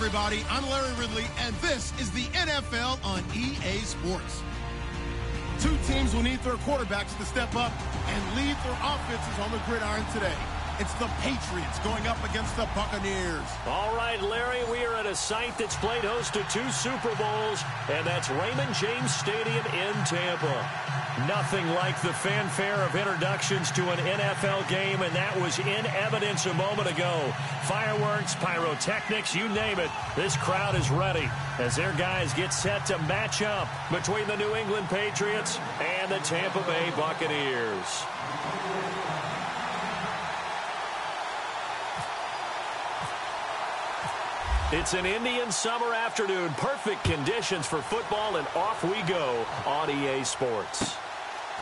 everybody. I'm Larry Ridley, and this is the NFL on EA Sports. Two teams will need their quarterbacks to step up and lead their offenses on the gridiron today. It's the Patriots going up against the Buccaneers. All right, Larry, we are at a site that's played host to 2 Super Bowls, and that's Raymond James Stadium in Tampa. Nothing like the fanfare of introductions to an NFL game, and that was in evidence a moment ago. Fireworks, pyrotechnics, you name it. This crowd is ready as their guys get set to match up between the New England Patriots and the Tampa Bay Buccaneers. It's an Indian summer afternoon. Perfect conditions for football, and off we go on EA Sports.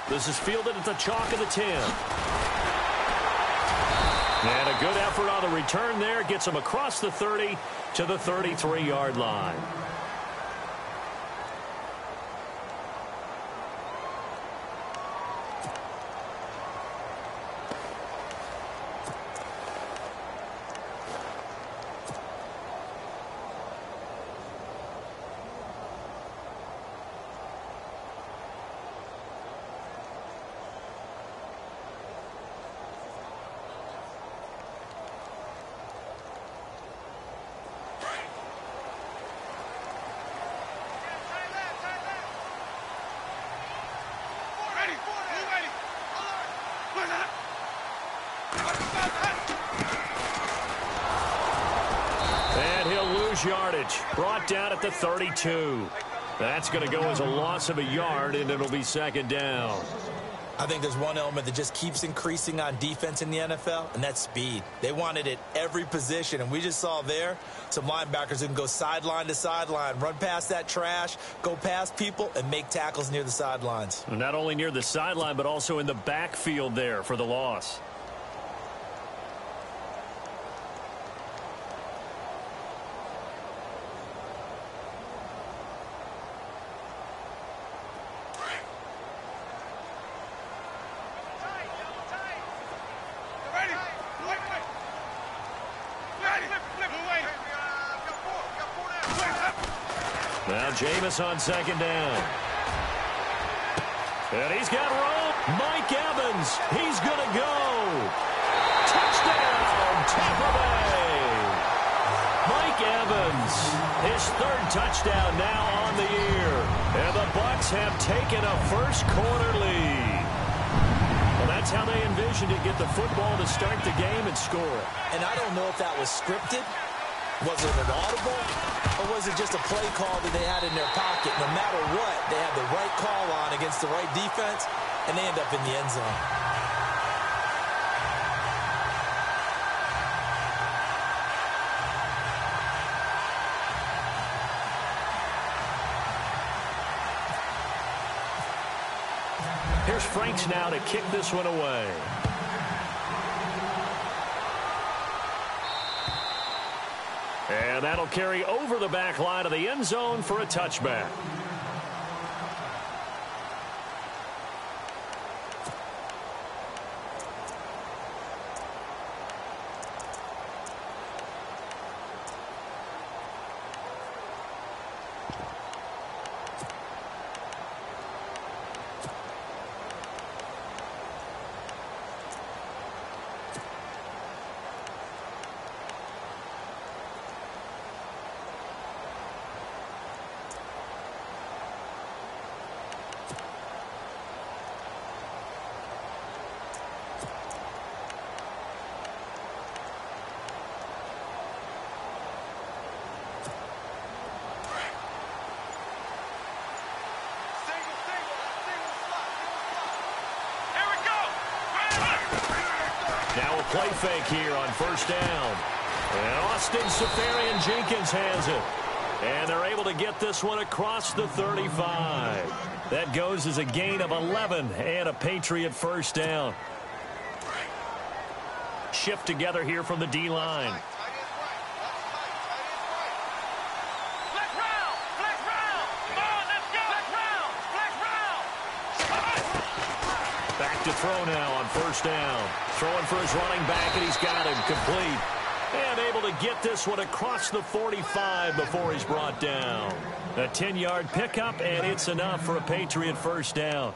This is fielded at the chalk of the 10. And a good effort on the return there. Gets him across the 30 to the 33-yard line. Yardage brought down at the 32. That's going to go as a loss of a yard, and it'll be second down. I think there's one element that just keeps increasing on defense in the NFL, and that's speed. They want it at every position, and we just saw there some linebackers who can go sideline to sideline, run past that trash, go past people, and make tackles near the sidelines. Not only near the sideline, but also in the backfield there for the loss. Now Jameis on second down. And he's got Jrone. Mike Evans. He's going to go. Touchdown, Tampa Bay. Mike Evans, his 3rd touchdown now on the year. And the Bucs have taken a first-quarter lead. Well, that's how they envisioned it, get the football to start the game and score. And I don't know if that was scripted. Was it an audible, or was it just a play call that they had in their pocket? No matter what, they had the right call on against the right defense, and they end up in the end zone. Here's Franks now to kick this one away. And that'll carry over the back line of the end zone for a touchback. Now a play fake here on first down. And Austin Seferian-Jenkins has it. And they're able to get this one across the 35. That goes as a gain of 11 and a Patriot first down. Shift together here from the D-line. Back to throw now on first down. Throwing for his running back, and he's got him complete. And able to get this one across the 45 before he's brought down. A 10-yard pickup, and it's enough for a Patriot first down.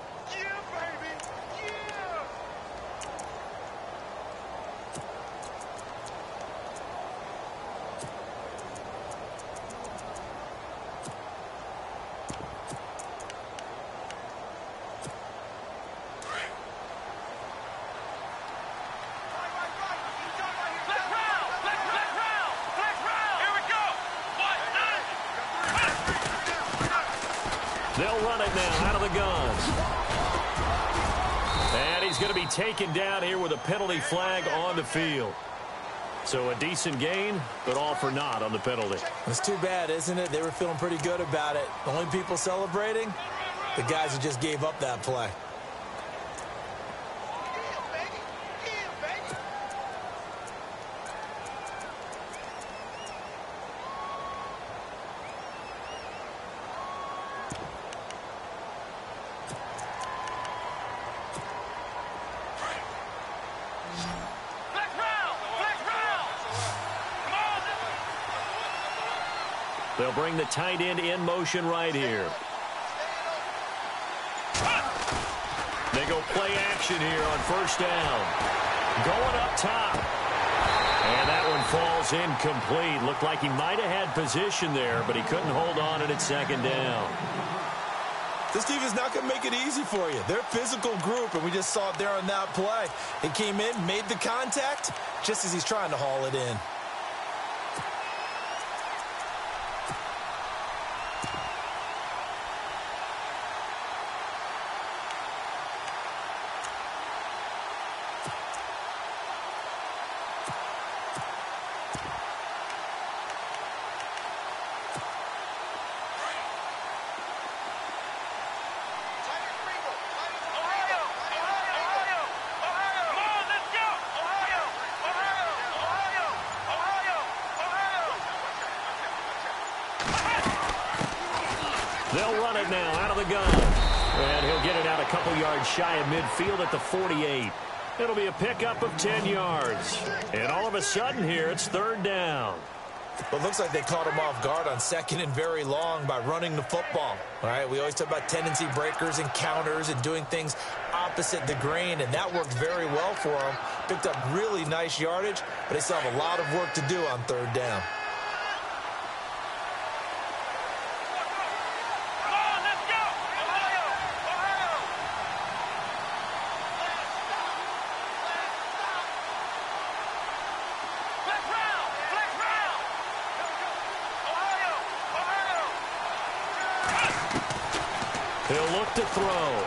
They'll run it now out of the guns. And he's going to be taken down here with a penalty flag on the field. So a decent gain, but all for naught on the penalty. It's too bad, isn't it? They were feeling pretty good about it. The only people celebrating, the guys who just gave up that play. They'll bring the tight end in motion right here. They go play action here on first down. Going up top. And that one falls incomplete. Looked like he might have had position there, but he couldn't hold on at second down. This team is not going to make it easy for you. They're a physical group, and we just saw it there on that play. He came in, made the contact, just as he's trying to haul it in. They'll run it now out of the gun. And he'll get it out a couple yards shy of midfield at the 48. It'll be a pickup of 10 yards. And all of a sudden here, it's third down. Well, it looks like they caught him off guard on second and very long by running the football. All right, we always talk about tendency breakers and counters and doing things opposite the grain, and that worked very well for them. Picked up really nice yardage, but they still have a lot of work to do on third down. He'll look to throw.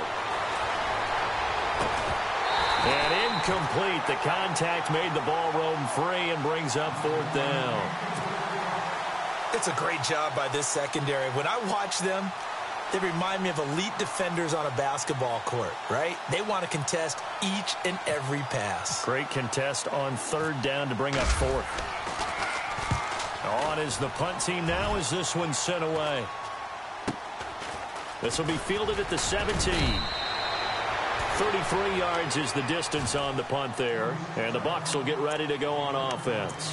And incomplete. The contact made the ball roam free and brings up fourth down. It's a great job by this secondary. When I watch them, they remind me of elite defenders on a basketball court, right? They want to contest each and every pass. Great contest on third down to bring up fourth. On is the punt team now as this one's sent away. This will be fielded at the 17. 33 yards is the distance on the punt there. And the Bucs will get ready to go on offense.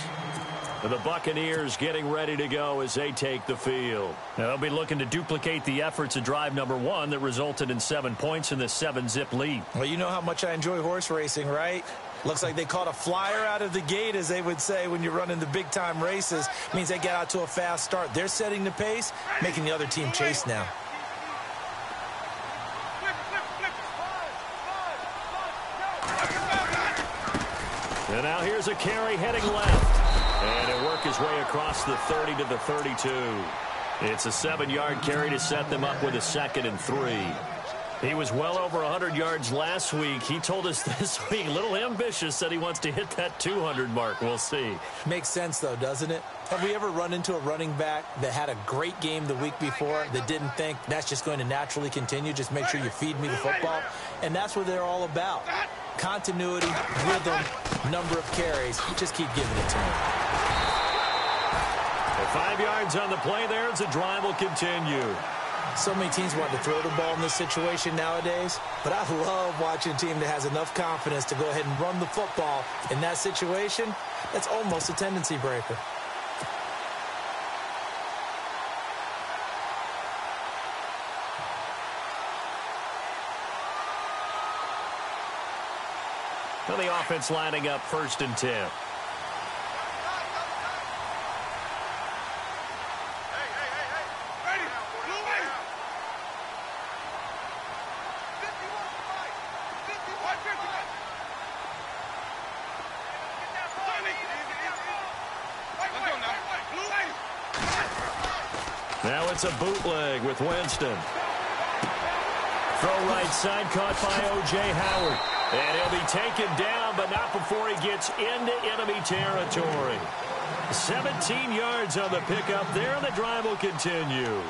The Buccaneers getting ready to go as they take the field. Now they'll be looking to duplicate the efforts of drive number 1 that resulted in 7 points in the 7-zip lead. Well, you know how much I enjoy horse racing, right? Looks like they caught a flyer out of the gate, as they would say when you're running the big-time races. It means they get out to a fast start. They're setting the pace, making the other team chase now. And now here's a carry heading left. And he'll work his way across the 30 to the 32. It's a 7-yard carry to set them up with a 2nd and 3. He was well over 100 yards last week. He told us this week, a little ambitious, said he wants to hit that 200 mark. We'll see. Makes sense, though, doesn't it? Have we ever run into a running back that had a great game the week before that didn't think that's just going to naturally continue? Just make sure you feed me the football. And that's what they're all about. Continuity, rhythm, number of carries. Just keep giving it to him. 5 yards on the play there as the drive will continue. So many teams want to throw the ball in this situation nowadays, but I love watching a team that has enough confidence to go ahead and run the football in that situation. That's almost a tendency breaker. Well, the offense lining up 1st and 10. Now it's a bootleg with Winston. Throw right side, caught by O.J. Howard. And he'll be taken down, but not before he gets into enemy territory. 17 yards on the pickup there, and the drive will continue.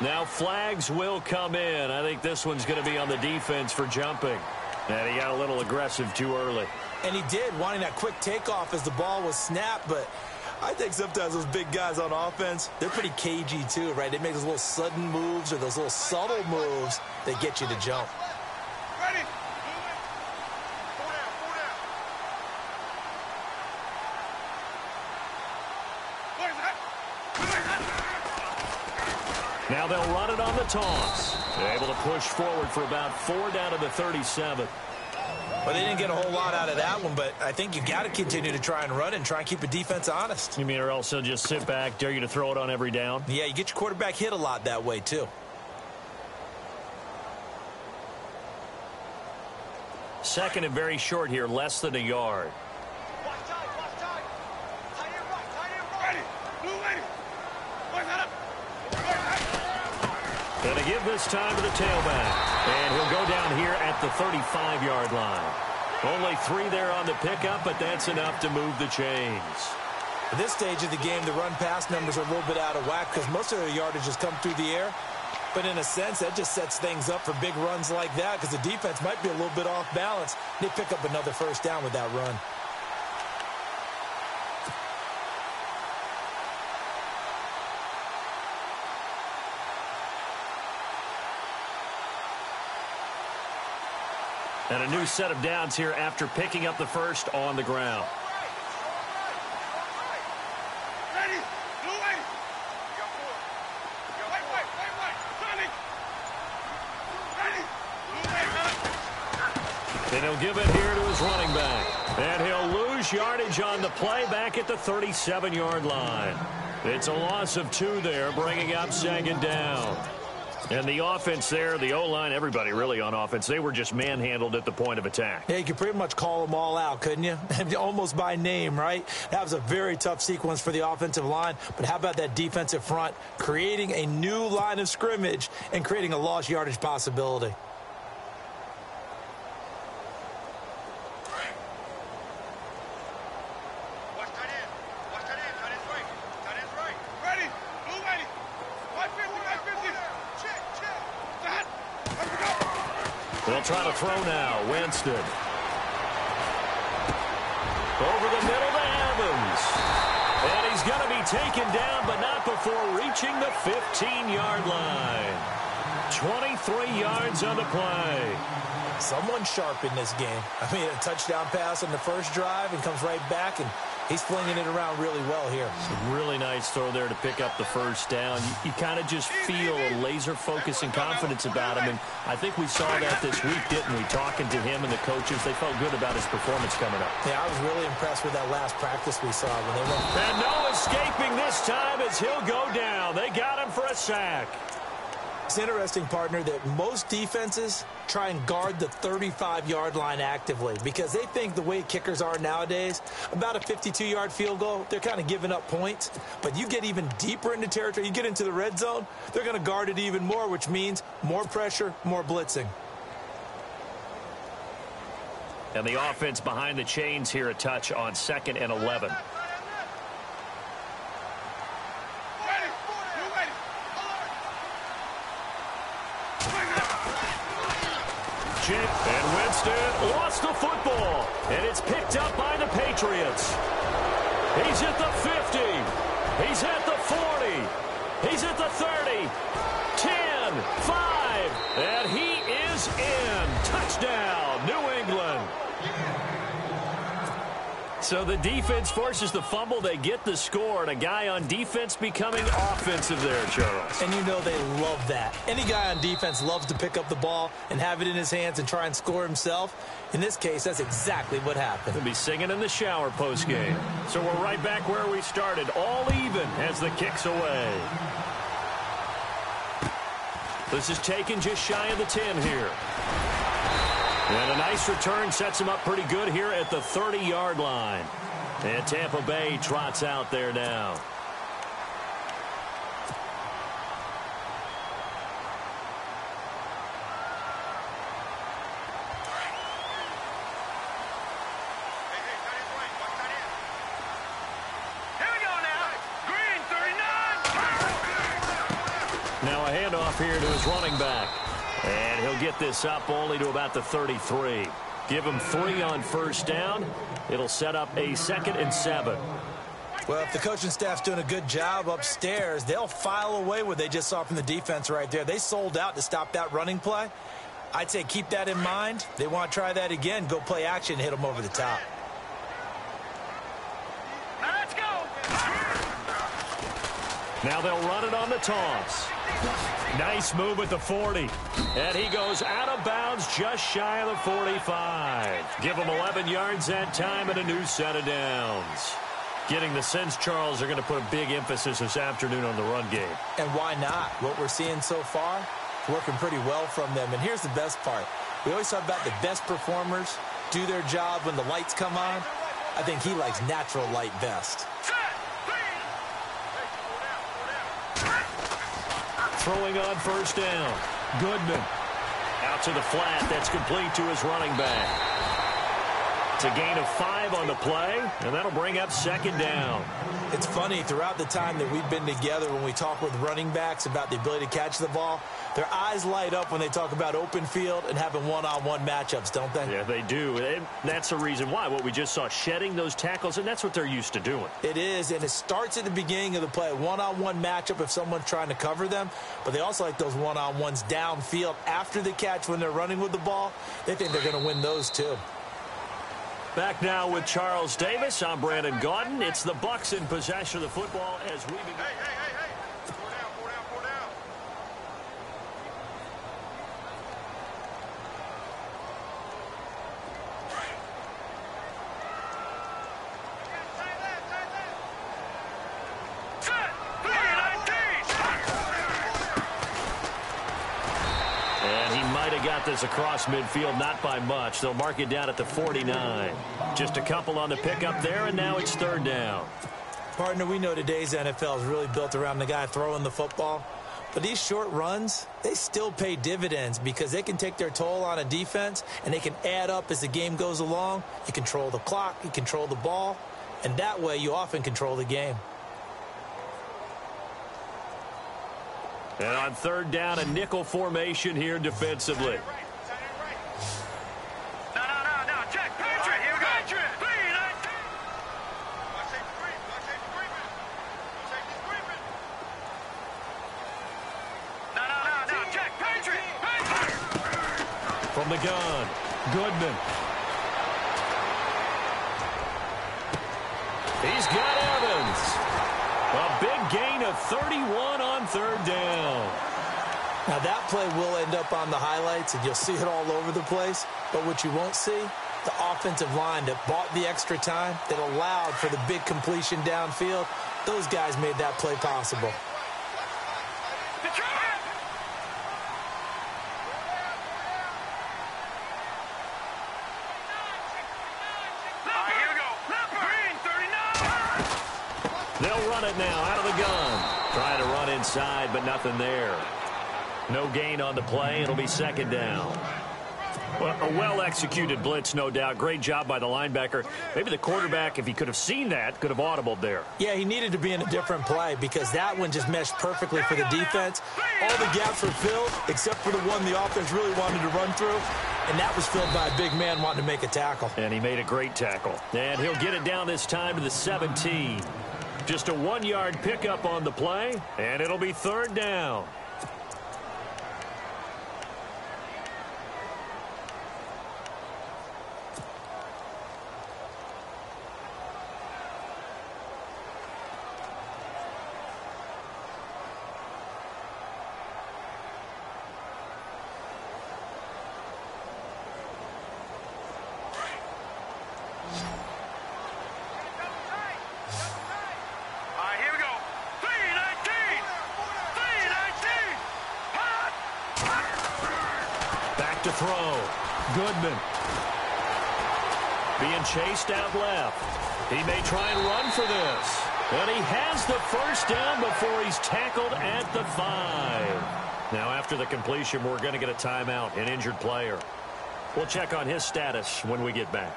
Now flags will come in. I think this one's going to be on the defense for jumping. And he got a little aggressive too early. And he did, wanting that quick takeoff as the ball was snapped. But I think sometimes those big guys on offense, they're pretty cagey too, right? They make those little sudden moves or those little subtle moves that get you to jump. Now they'll run it on the toss. They're able to push forward for about 4 down to the 37. Well, they didn't get a whole lot out of that one, but I think you got to continue to try and run and try and keep the defense honest. You mean or else they'll just sit back, dare you to throw it on every down? Yeah, you get your quarterback hit a lot that way, too. 2nd and very short here, less than a yard. And they give this time to the tailback. And he'll go down here at the 35-yard line. Only 3 there on the pickup, but that's enough to move the chains. At this stage of the game, the run-pass numbers are a little bit out of whack because most of their yardage has come through the air. But in a sense, that just sets things up for big runs like that because the defense might be a little bit off balance. They pick up another 1st down with that run. And a new set of downs here after picking up the 1st on the ground. And he'll give it here to his running back. And he'll lose yardage on the play back at the 37-yard line. It's a loss of 2 there, bringing up 2nd down. And the offense there, the O-line, everybody really on offense, they were just manhandled at the point of attack. Yeah, you could pretty much call them all out, couldn't you? Almost by name, right? That was a very tough sequence for the offensive line. But how about that defensive front creating a new line of scrimmage and creating a lost yardage possibility? They'll try to throw now. Winston. Over the middle to Evans. And he's going to be taken down, but not before reaching the 15-yard line. 23 yards on the play. Someone sharp in this game. I mean, a touchdown pass on the 1st drive and comes right back, and he's flinging it around really well here. It's a really nice throw there to pick up the 1st down. You kind of just feel a laser focus and confidence about him, and I think we saw that this week, didn't we? Talking to him and the coaches, they felt good about his performance coming up. Yeah, I was really impressed with that last practice we saw when they went. And no escaping this time as he'll go down. They got him for a sack. It's interesting, partner, that most defenses try and guard the 35-yard line actively because they think the way kickers are nowadays, about a 52-yard field goal, they're kind of giving up points. But you get even deeper into territory, you get into the red zone, they're going to guard it even more, which means more pressure, more blitzing. And the offense behind the chains here a touch on 2nd and 11. And Winston lost the football. And it's picked up by the Patriots. He's at the 50. He's at the 40. He's at the 30. 10, 5. And he is in. Touchdown, New England. So the defense forces the fumble. They get the score, and a guy on defense becoming offensive there, Charles. And you know they love that. Any guy on defense loves to pick up the ball and have it in his hands and try and score himself. In this case, that's exactly what happened. He'll be singing in the shower postgame. So we're right back where we started, all even as the kick's away. This is taken just shy of the 10 here. And a nice return sets him up pretty good here at the 30-yard line. And Tampa Bay trots out there now. Now a handoff here to his running back. And he'll get this up only to about the 33. Give him 3 on first down. It'll set up a 2nd and 7. Well, if the coaching staff's doing a good job upstairs, they'll file away what they just saw from the defense right there. They sold out to stop that running play. I'd say keep that in mind. They want to try that again. Go play action, hit them over the top. Let's go. Now they'll run it on the toss. Nice move at the 40. And he goes out of bounds just shy of the 45. Give him 11 yards that time and a new set of downs. Getting the sense, Charles, they're going to put a big emphasis this afternoon on the run game. And why not? What we're seeing so far, working pretty well from them. And here's the best part. We always talk about the best performers do their job when the lights come on. I think he likes natural light best. Throwing on first down. Goodman. Out to the flat. That's complete to his running back. It's a gain of 5 on the play, and that'll bring up 2nd down. It's funny, throughout the time that we've been together, when we talk with running backs about the ability to catch the ball, their eyes light up when they talk about open field and having one-on-one matchups, don't they? Yeah, they do. And that's the reason why. What we just saw, shedding those tackles, and that's what they're used to doing. It is, and it starts at the beginning of the play. One-on-one matchup if someone's trying to cover them, but they also like those one-on-ones downfield after the catch when they're running with the ball. They think they're going to win those, too. Back now with Charles Davis. I'm Brandon Gaudin. It's the Bucs in possession of the football as we begin. Hey. Four down. And he might have got this across midfield, not by much. They'll mark it down at the 49. Just a couple on the pickup there, and now it's 3rd down. Partner, we know today's NFL is really built around the guy throwing the football. But these short runs, they still pay dividends because they can take their toll on a defense, and they can add up as the game goes along. You control the clock, you control the ball, and that way you often control the game. And on 3rd down, a nickel formation here defensively. No. Check. Patriot. Here we go. No. Check. Patriot. From the gun, Goodman. He's got Evans. A big gain of 31 on 3rd down. Now, that play will end up on the highlights, and you'll see it all over the place. But what you won't see, the offensive line that bought the extra time, that allowed for the big completion downfield, those guys made that play possible. They'll run it now out of the gun. Trying to run inside, but nothing there. No gain on the play. It'll be 2nd down. Well, a well-executed blitz, no doubt. Great job by the linebacker. Maybe the quarterback, if he could have seen that, could have audibled there. Yeah, he needed to be in a different play because that one just meshed perfectly for the defense. All the gaps were filled except for the one the offense really wanted to run through, and that was filled by a big man wanting to make a tackle. And he made a great tackle. And he'll get it down this time to the 17. Just a 1-yard pickup on the play, and it'll be 3rd down. To throw. Goodman. Being chased out left. He may try and run for this. But he has the 1st down before he's tackled at the 5. Now after the completion, we're going to get a timeout, an injured player. We'll check on his status when we get back.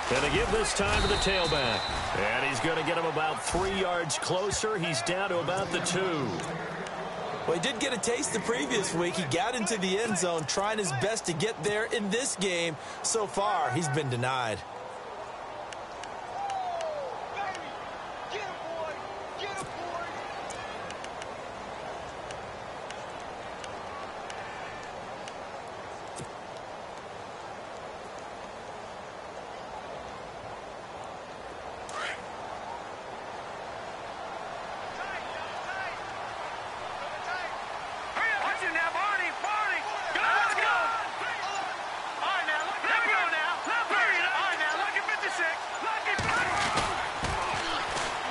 Going to give this time to the tailback. And he's going to get him about 3 yards closer. He's down to about the 2. Well, he did get a taste the previous week. He got into the end zone trying his best to get there in this game. So far, he's been denied.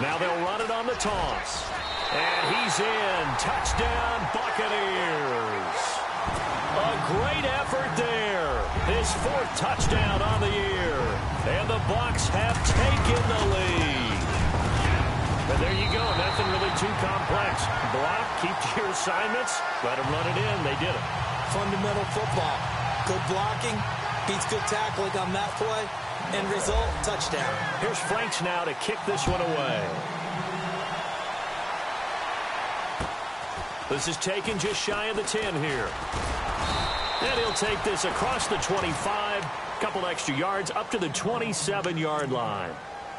Now they'll run it on the toss. And he's in. Touchdown, Buccaneers. A great effort there. His 4th touchdown on the year. And the Bucs have taken the lead. And there you go. Nothing really too complex. Block, keep to your assignments, let them run it in. They did it. Fundamental football. Good blocking beats good tackling on that play. End result, touchdown. Here's Franks now to kick this one away. This is taken just shy of the 10 here. And he'll take this across the 25, couple extra yards up to the 27-yard line.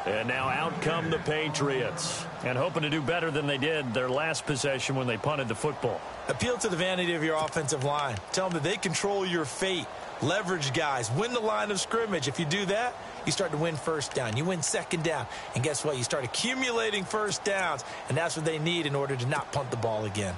And now out come the Patriots. And hoping to do better than they did their last possession when they punted the football. Appeal to the vanity of your offensive line. Tell them that they control your fate. Leverage guys. Win the line of scrimmage. If you do that, you start to win 1st down. You win 2nd down. And guess what? You start accumulating 1st downs. And that's what they need in order to not punt the ball again.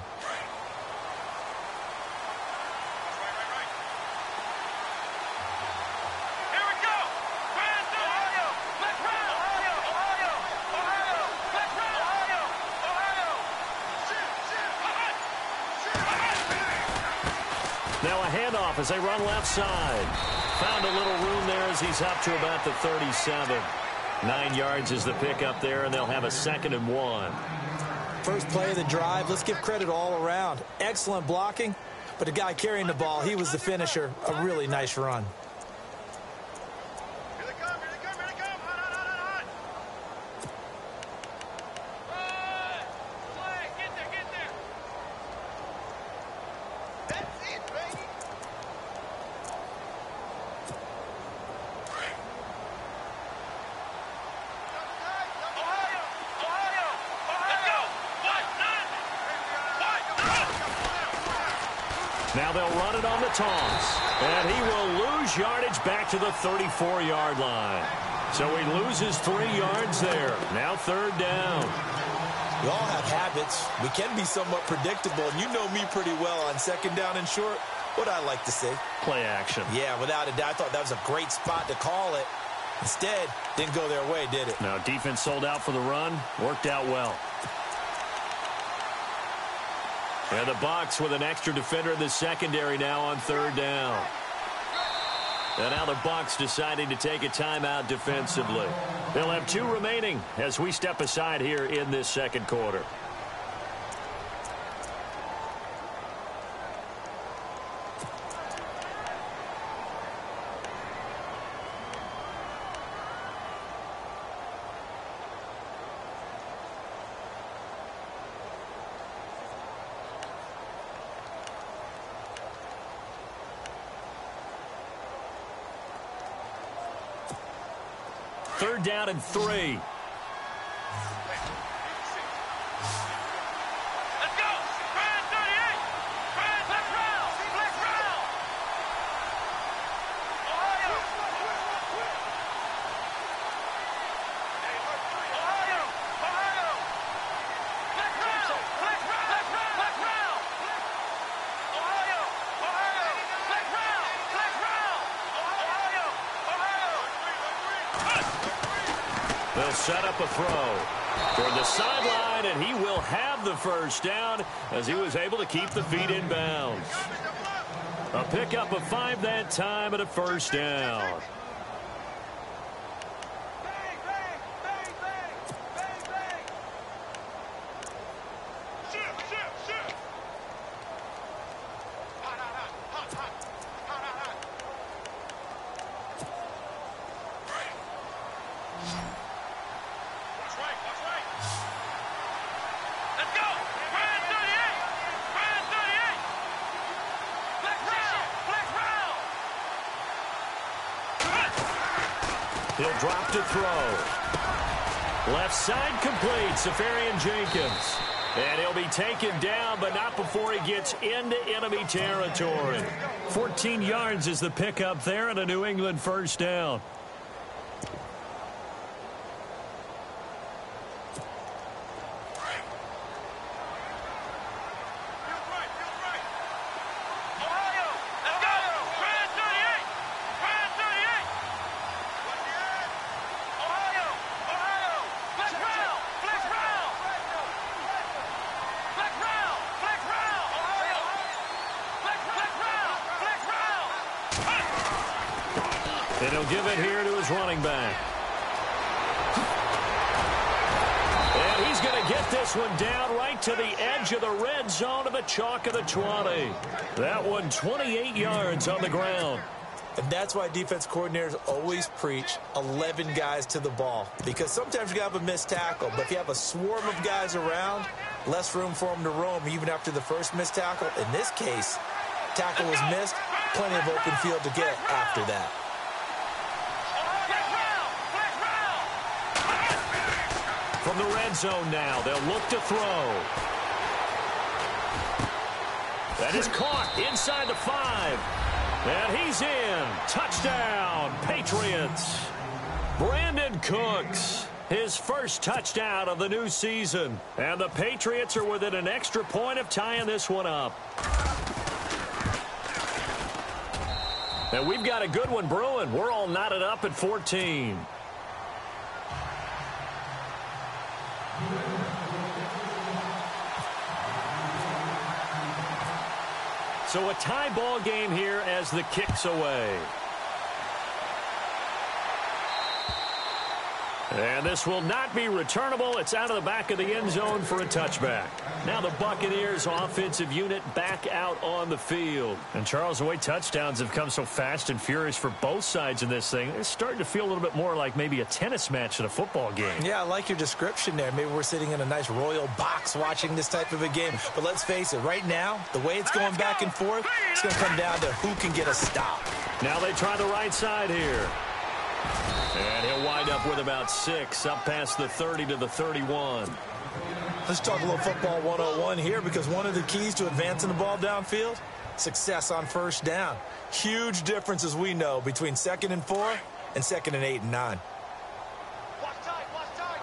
Now a handoff as they run left side. Found a little room there as he's up to about the 37. 9 yards is the pickup there, and they'll have a 2nd and 1. First play of the drive. Let's give credit all around. Excellent blocking, but the guy carrying the ball, he was the finisher. A really nice run. Now they'll run it on the toss. And he will lose yardage back to the 34-yard line. So he loses 3 yards there. Now 3rd down. We all have habits. We can be somewhat predictable, and you know me pretty well on 2nd down and short. What I like to see. Play action. Yeah, without a doubt. I thought that was a great spot to call it. Instead, didn't go their way, did it? Now defense sold out for the run. Worked out well. And the Bucs with an extra defender in the secondary now on third down. And now the Bucs deciding to take a timeout defensively. They'll have 2 remaining as we step aside here in this second quarter. Third down and 3. Let's go! Brand 38! Brand left round! Left round! Ohio! Ohio! Ohio! Left round! Left round! Left round! Left round! Ohio! Ohio! Left round! Left round! Ohio! Ohio! They'll set up a throw toward the sideline, and he will have the first down as he was able to keep the feet in bounds. A pickup of 5 that time and a first down. Bang, bang, bang, bang, bang, bang. Shift, shift, shift. Hot, hot, hot, hot, hot, hot, hot, hot. Watch right, watch right. Let's go. Brand 38. Brand 38. Black round, black round. He'll drop to throw. Left side complete, Safarian Jenkins. And he'll be taken down, but not before he gets into enemy territory. 14 yards is the pickup there and a New England first down. Feels right, feels right. Ohio, let's go. Brand 38. Brand 38. Ohio, Ohio. Black round, black round. Black round, black round. Ohio. Black round, black round. And he'll give it here to his running back. And he's going to get this one down right to the edge of the red zone of the chalk of the 20. That one 28 yards on the ground. And that's why defense coordinators always preach 11 guys to the ball. Because sometimes you have a missed tackle, but if you have a swarm of guys around, less room for them to roam even after the first missed tackle. In this case, tackle was missed, plenty of open field to get after that. Black round, black round. From the red zone now, they'll look to throw. That is caught inside the 5. And he's in. Touchdown, Patriots. Brandon Cooks, his first touchdown of the new season. And the Patriots are within an extra point of tying this one up. And we've got a good one brewing. We're all knotted up at 14. So a tie ball game here as the kick's away. And this will not be returnable. It's out of the back of the end zone for a touchback. Now the Buccaneers offensive unit back out on the field. And Charles, the way touchdowns have come so fast and furious for both sides in this thing, it's starting to feel a little bit more like maybe a tennis match than a football game. Yeah, I like your description there. Maybe we're sitting in a nice royal box watching this type of a game. But let's face it, right now, the way it's going back and forth, it's going to come down to who can get a stop. Now they try the right side here. And he'll wind up with about 6 up past the 30 to the 31. Let's talk a little football 101 here, because one of the keys to advancing the ball downfield, success on first down. Huge difference, as we know, between 2nd and 4 and 2nd and 8 and 9. Watch tight, watch tight.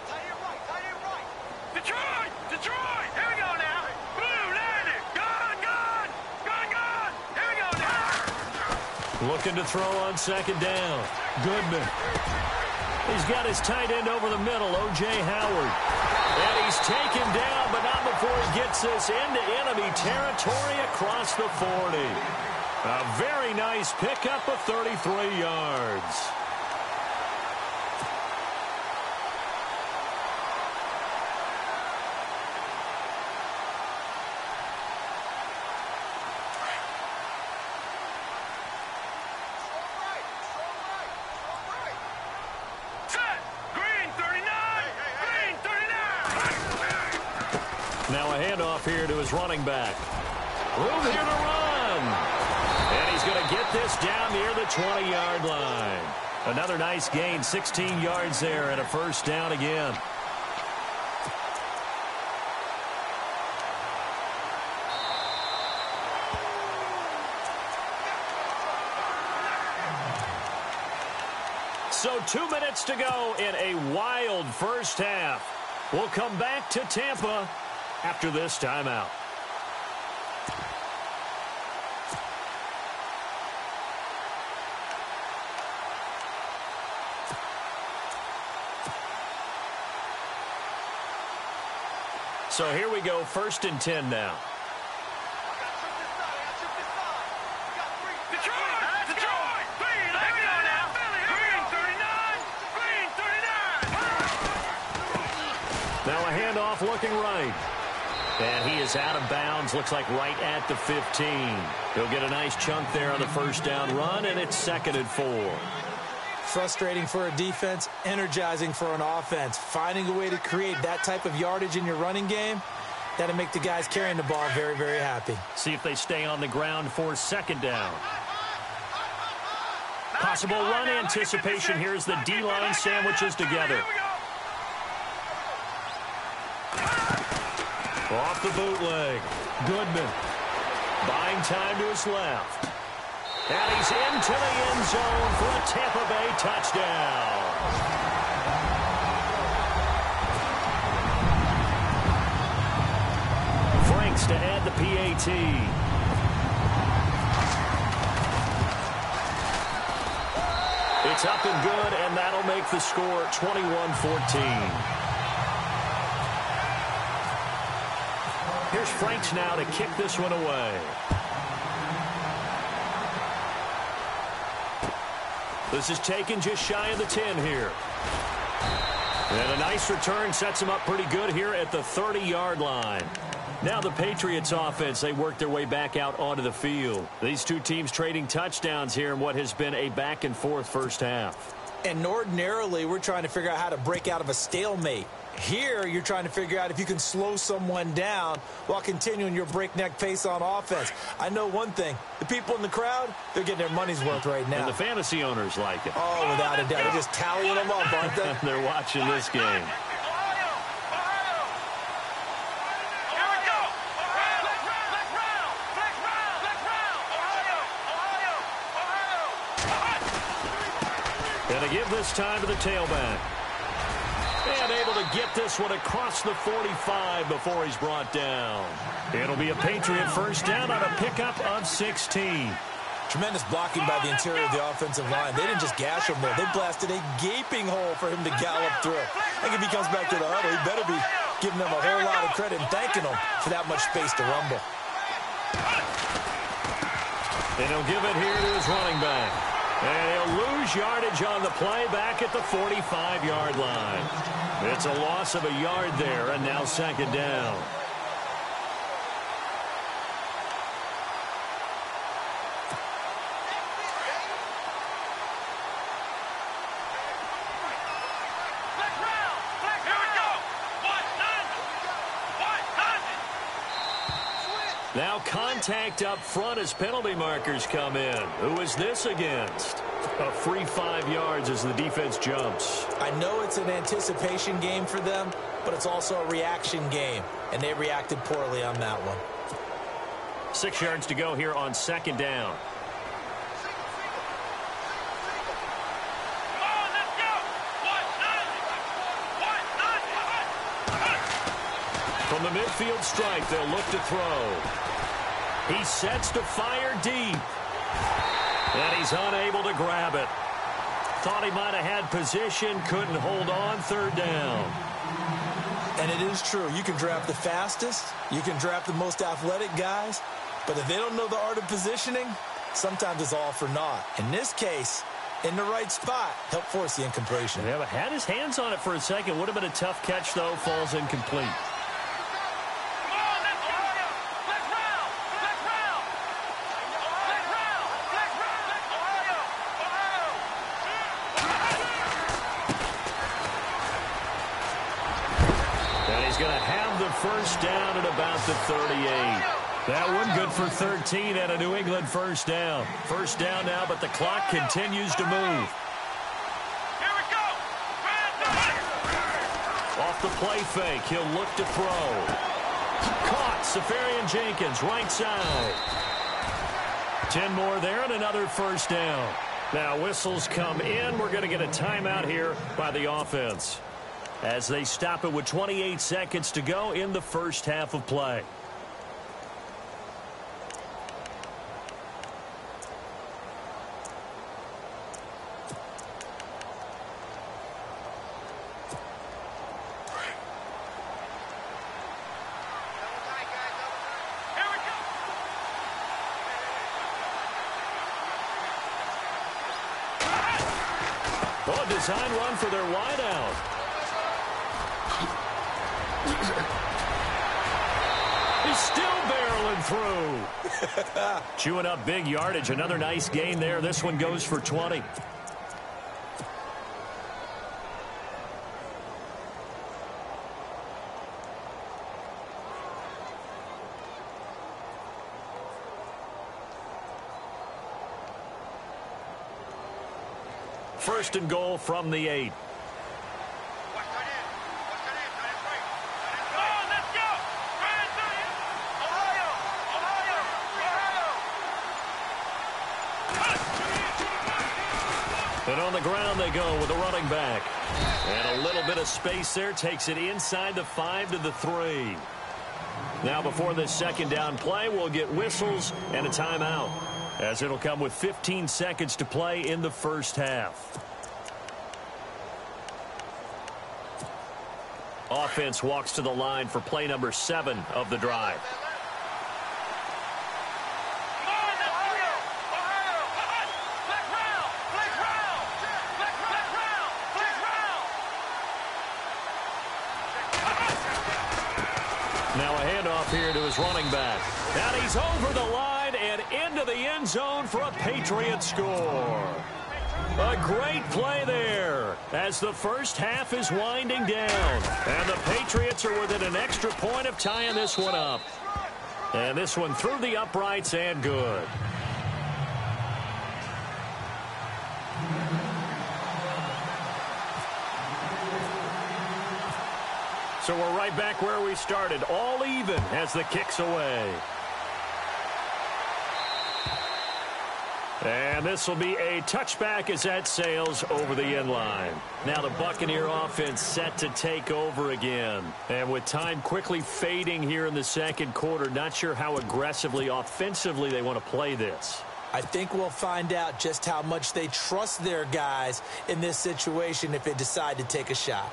Tight it right, tight it right. Detroit, Detroit. Here we go now. Blue landed. Gone, gone. Gone, gone. Here we go now. Looking to throw on 2nd down. Goodman. He's got his tight end over the middle, O.J. Howard. And he's taken down, but not before he gets this into enemy territory across the 40. A very nice pickup of 33 yards. Now a handoff here to his running back. Room here to run. And he's going to get this down near the 20-yard line. Another nice gain, 16 yards there, and a first down again. So 2 minutes to go in a wild first half. We'll come back to Tampa after this timeout. So here we go, 1st and 10 now. Now a handoff looking right. And he is out of bounds, looks like right at the 15. He'll get a nice chunk there on the first down run, and it's 2nd and 4. Frustrating for a defense, energizing for an offense. Finding a way to create that type of yardage in your running game, that'll make the guys carrying the ball very, very happy. See if they stay on the ground for 2nd down. Possible run anticipation here as the D-line sandwiches together. Off the bootleg. Goodman. Buying time to his left. And he's into the end zone for a Tampa Bay touchdown. Franks to add the PAT. It's up and good, and that'll make the score 21-14. Here's Franks now to kick this one away. This is taken just shy of the 10 here. And a nice return sets him up pretty good here at the 30-yard line. Now the Patriots offense, they work their way back out onto the field. These two teams trading touchdowns here in what has been a back-and-forth first half. And ordinarily, we're trying to figure out how to break out of a stalemate. Here, you're trying to figure out if you can slow someone down while continuing your breakneck pace on offense. I know one thing. The people in the crowd, they're getting their money's worth right now. And the fantasy owners like it. Oh, without a doubt. They're just tallying them up, aren't they? They're watching this game. Going to give this time to the tailback. And able to get this one across the 45 before he's brought down. It'll be a Patriot first down on a pickup of 16. Tremendous blocking by the interior of the offensive line. They didn't just gash him there. They blasted a gaping hole for him to gallop through. I think if he comes back to the huddle, he better be giving them a whole lot of credit and thanking them for that much space to rumble. And he'll give it here to his running back. And he'll lose yardage on the play back at the 45-yard line. It's a loss of a yard there, and now 2nd down. Now contact up front as penalty markers come in. Who is this against? A free 5 yards as the defense jumps. I know it's an anticipation game for them, but it's also a reaction game, and they reacted poorly on that one. 6 yards to go here on 2nd down. From the midfield stripe, they'll look to throw. He sets to fire deep. And he's unable to grab it. Thought he might have had position, couldn't hold on, 3rd down. And it is true. You can draft the fastest. You can draft the most athletic guys. But if they don't know the art of positioning, sometimes it's all for naught. In this case, in the right spot, help force the incompletion. Yeah, but had his hands on it for a second. Would have been a tough catch, though. Falls incomplete. First down at about the 38. That one good for 13 and a New England first down. First down now, but the clock continues to move. Here we go. Off the play fake, he'll look to throw. Caught, Safarian Jenkins, right side. 10 more there and another first down. Now whistles come in. We're going to get a timeout here by the offense, as they stop it with 28 seconds to go in the first half of play. Oh, design run for their wideout. He's still barreling through. Chewing up big yardage. Another nice gain there. This one goes for 20. First and goal from the 8. And on the ground they go with a running back. And a little bit of space there. Takes it inside the 5 to the 3. Now before this second down play, we'll get whistles and a timeout, as it'll come with 15 seconds to play in the first half. Offense walks to the line for play number 7 of the drive. Now a handoff here to his running back. And he's over the line and into the end zone for a Patriot score. A great play there as the first half is winding down. And the Patriots are within an extra point of tying this one up. And this one through the uprights and good. So we're right back where we started, all even as the kick's away. And this will be a touchback as that sails over the end line. Now the Buccaneer offense set to take over again. And with time quickly fading here in the second quarter, not sure how aggressively, offensively they want to play this. I think we'll find out just how much they trust their guys in this situation if they decide to take a shot.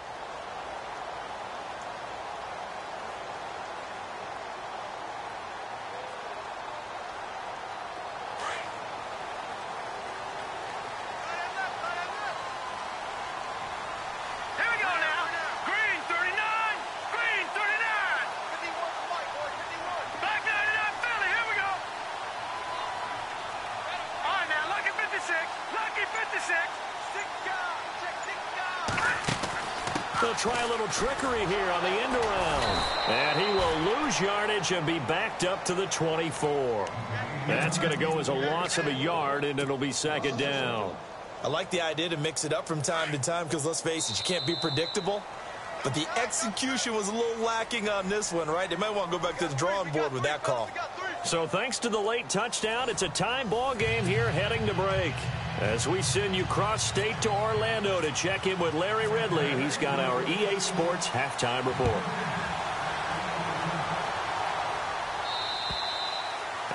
They'll try a little trickery here on the end around. And he will lose yardage and be backed up to the 24. That's going to go as a loss of a yard, and it'll be second down. I like the idea to mix it up from time to time because, let's face it, you can't be predictable. But the execution was a little lacking on this one, right? They might want to go back to the drawing board with that call. So thanks to the late touchdown, it's a tie ball game here heading to break. As we send you cross-state to Orlando to check in with Larry Ridley, he's got our EA Sports halftime report.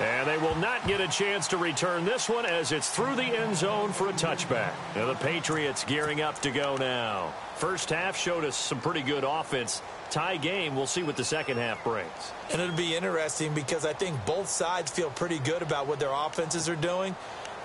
And they will not get a chance to return this one as it's through the end zone for a touchback. Now the Patriots gearing up to go now. First half showed us some pretty good offense. Tie game, we'll see what the second half brings. And it'll be interesting because I think both sides feel pretty good about what their offenses are doing.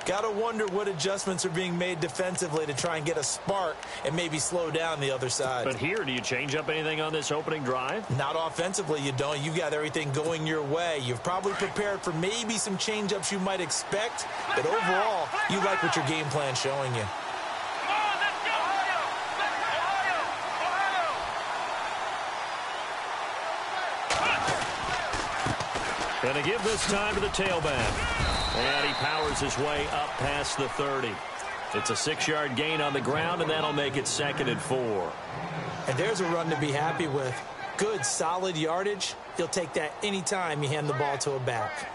Got to wonder what adjustments are being made defensively to try and get a spark and maybe slow down the other side. But here, do you change up anything on this opening drive? Not offensively, you don't. You got everything going your way. You've probably prepared for maybe some change-ups you might expect, but overall, you like what your game plan's showing you. Going to give this time to the tailback. And he powers his way up past the 30. It's a 6-yard gain on the ground, and that'll make it 2nd and 4. And there's a run to be happy with. Good, solid yardage. You'll take that anytime you hand the ball to a back.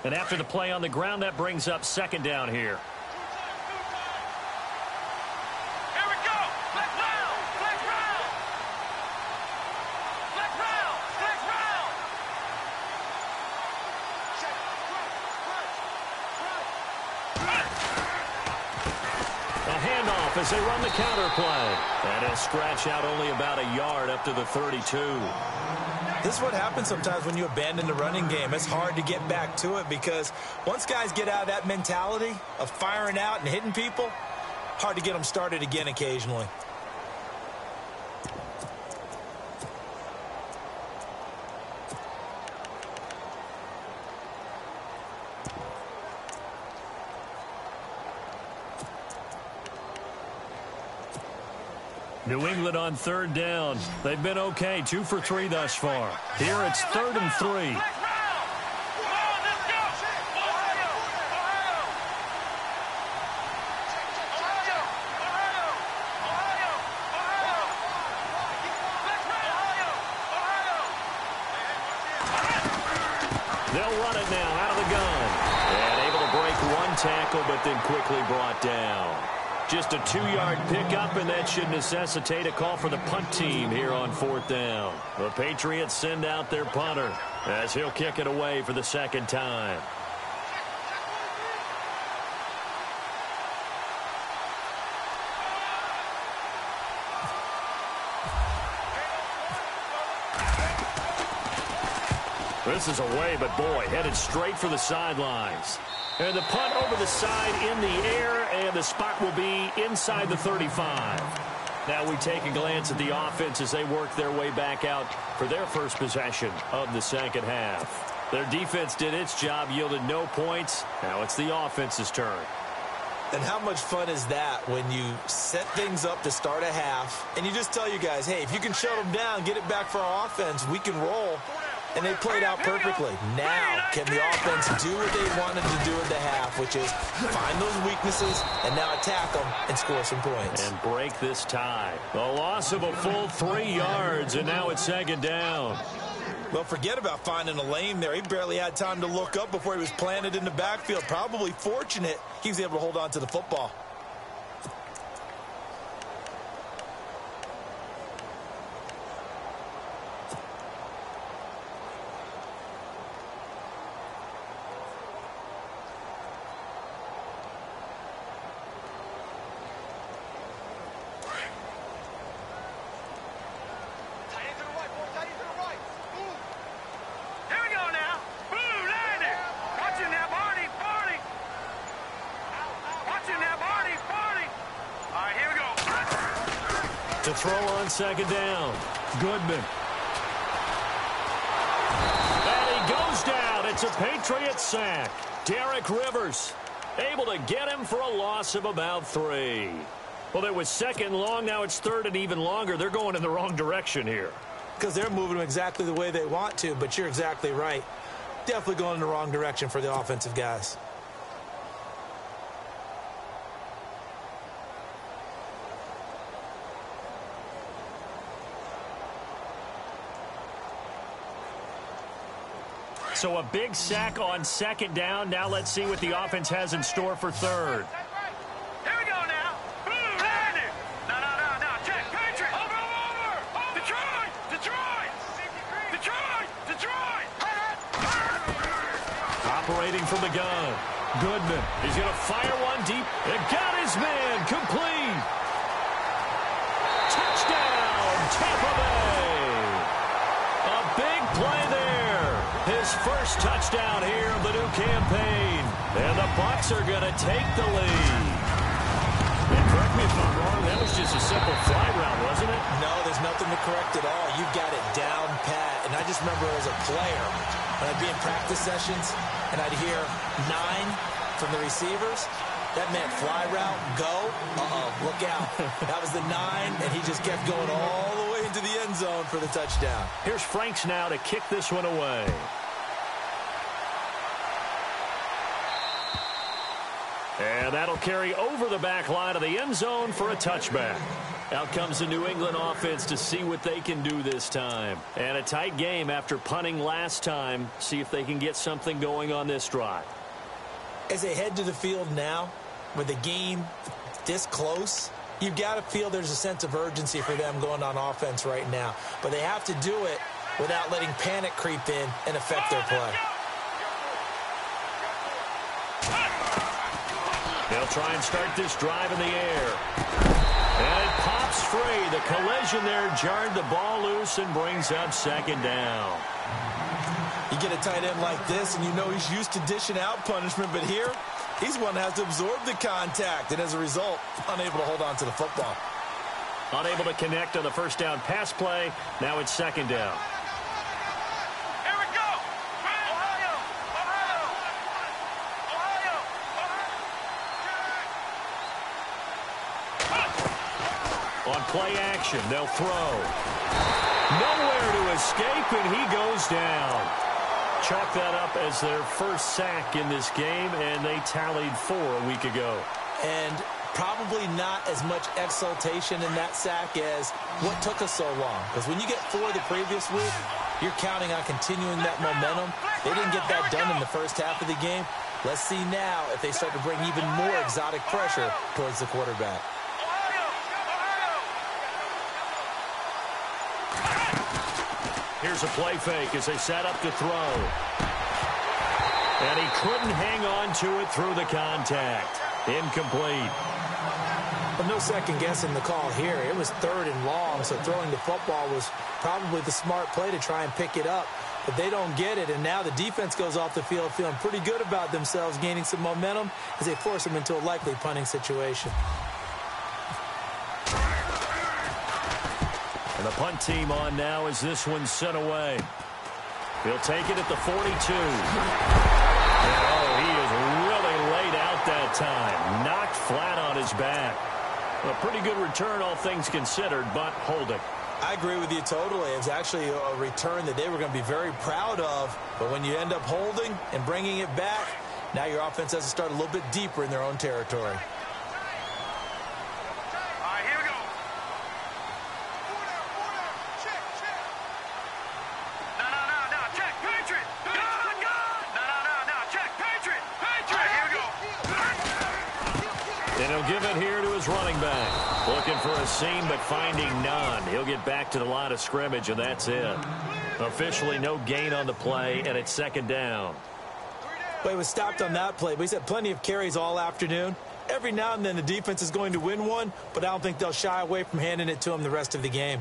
And after the play on the ground, that brings up 2nd down here. As they run the counter play. And he'll scratch out only about a yard up to the 32. This is what happens sometimes when you abandon the running game. It's hard to get back to it because once guys get out of that mentality of firing out and hitting people, hard to get them started again occasionally. New England on 3rd down. They've been okay, 2 for 3 thus far. Here it's 3rd and 3. They'll run it now out of the gun. And able to break one tackle, but then quickly brought down. Just a 2-yard pickup, and that should necessitate a call for the punt team here on 4th down. The Patriots send out their punter as he'll kick it away for the 2nd time. This is away, but boy, headed straight for the sidelines. And the punt over the side in the air, and the spot will be inside the 35. Now we take a glance at the offense as they work their way back out for their first possession of the second half. Their defense did its job, yielded no points. Now it's the offense's turn. And how much fun is that when you set things up to start a half, and you just tell you guys, hey, if you can shut them down, get it back for our offense, we can roll. And they played out perfectly. Now, can the offense do what they wanted to do at the half, which is find those weaknesses and now attack them and score some points. And break this tie. The loss of a full 3 yards, and now it's 2nd down. Well, forget about finding a lane there. He barely had time to look up before he was planted in the backfield. Probably fortunate he was able to hold on to the football. To throw on 2nd down. Goodman. And he goes down. It's a Patriots sack. Derek Rivers able to get him for a loss of about 3. Well, it was 2nd and long. Now it's 3rd and even longer. They're going in the wrong direction here. Because they're moving them exactly the way they want to, but you're exactly right. Definitely going in the wrong direction for the offensive guys. So a big sack on second down. Now let's see what the offense has in store for third. Here we go now. Landon. No. Check. Patriot. Over. Detroit. Operating from the gun. Goodman. He's going to fire one deep. And got his man. Complete. Touchdown, Tampa Bay. A big play there. His first touchdown here of the new campaign. And the Bucs are going to take the lead. And correct me if I'm wrong, that was just a simple fly route, wasn't it? No, there's nothing to correct at all. You've got it down pat. And I just remember as a player, when I'd be in practice sessions and I'd hear 9 from the receivers, that meant fly route, go, look out. That was the 9, and he just kept going all the way into the end zone for the touchdown. Here's Franks now to kick this one away. And that'll carry over the back line of the end zone for a touchback. Out comes the New England offense to see what they can do this time. And a tight game after punting last time. See if they can get something going on this drive. As they head to the field now, with the game this close, you've got to feel there's a sense of urgency for them going on offense right now. But they have to do it without letting panic creep in and affect their play. They'll try and start this drive in the air. And it pops free. The collision there jarred the ball loose and brings up second down. You get a tight end like this, and you know he's used to dishing out punishment, but here, he's one that has to absorb the contact, and as a result, unable to hold on to the football. Unable to connect on the first down pass play. Now it's second down. Here we go. Ohio. On play action, they'll throw. Nowhere to escape, and he goes down. Chalk that up as their first sack in this game, and they tallied 4 a week ago. And probably not as much exultation in that sack as what took us so long. Because when you get 4 the previous week, you're counting on continuing that momentum. They didn't get that done in the first half of the game. Let's see now if they start to bring even more exotic pressure towards the quarterback. Here's a play fake as they set up to throw. And he couldn't hang on to it through the contact. Incomplete. Well, no second guessing the call here. It was 3rd and long, so throwing the football was probably the smart play to try and pick it up. But they don't get it, and now the defense goes off the field feeling pretty good about themselves, gaining some momentum as they force them into a likely punting situation. And the punt team on now as this one's sent away. He'll take it at the 42. Oh, he is really laid out that time. Knocked flat on his back. A pretty good return, all things considered, but holding. I agree with you totally. It's actually a return that they were going to be very proud of. But when you end up holding and bringing it back, now your offense has to start a little bit deeper in their own territory. And he'll give it here to his running back. Looking for a seam, but finding none. He'll get back to the line of scrimmage, and that's it. Officially no gain on the play, and it's second down. Well, he was stopped on that play, but he's had plenty of carries all afternoon. Every now and then the defense is going to win one, but I don't think they'll shy away from handing it to him the rest of the game.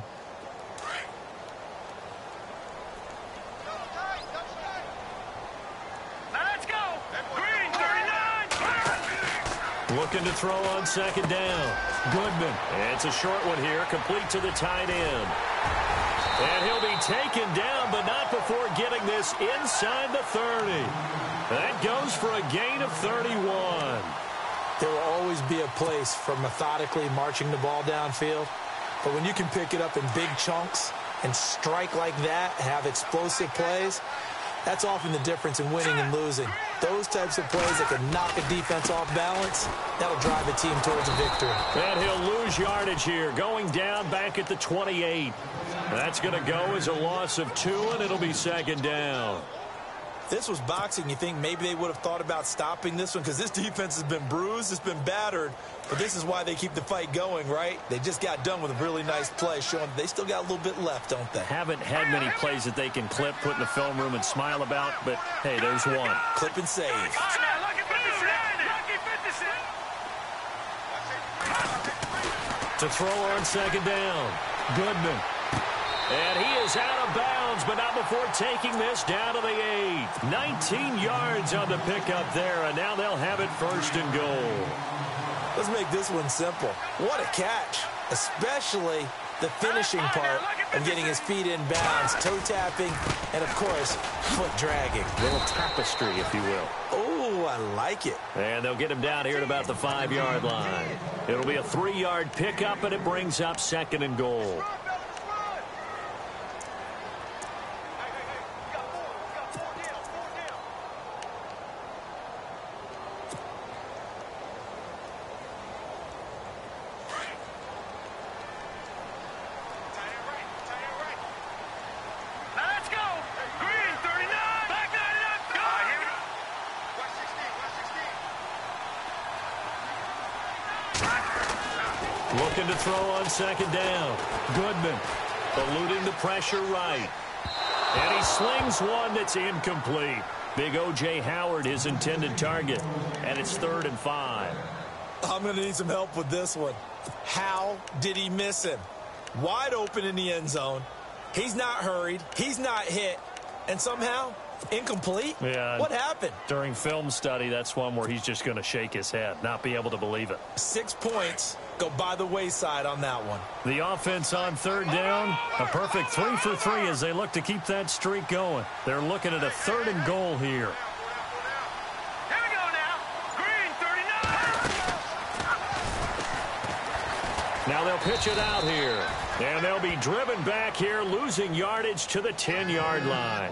Looking to throw on second down. Goodman. And it's a short one here, complete to the tight end. And he'll be taken down, but not before getting this inside the 30. That goes for a gain of 31. There will always be a place for methodically marching the ball downfield. But when you can pick it up in big chunks and strike like that, have explosive plays, that's often the difference in winning and losing. Those types of plays that can knock a defense off balance, that'll drive a team towards a victory. And he'll lose yardage here, going down back at the 28. That's going to go as a loss of 2, and it'll be second down. this was boxing, you think maybe they would have thought about stopping this one because this defense has been bruised, it's been battered, but this is why they keep the fight going, right? They just got done with a really nice play, showing they still got a little bit left, don't they? Haven't had many plays that they can clip, put in the film room, and smile about, but hey, there's one. Clip and save. To throw on second down. Goodman. And he is out of bounds, but not before taking this down to the 8. 19 yards on the pickup there, and now they'll have it first and goal. Let's make this one simple. What a catch, especially the finishing part of getting his feet in bounds, toe tapping, and, of course, foot dragging. A little tapestry, if you will. Oh, I like it. And they'll get him down here at about the 5-yard line. It'll be a 3-yard pickup, and it brings up second and goal. Looking to throw on second down. Goodman eluding the pressure right. And he slings one that's incomplete. Big O.J. Howard, his intended target. And it's 3rd and 5. I'm going to need some help with this one. How did he miss him? Wide open in the end zone. He's not hurried. He's not hit. And somehow, incomplete? Yeah. What happened? During film study, that's one where he's just going to shake his head, not be able to believe it. 6 points go by the wayside on that one. The offense on 3rd down, a perfect 3 for 3 as they look to keep that streak going. They're looking at a 3rd and goal here. Here we go now. Green 39. Now they'll pitch it out here. And they'll be driven back here, losing yardage to the 10-yard line.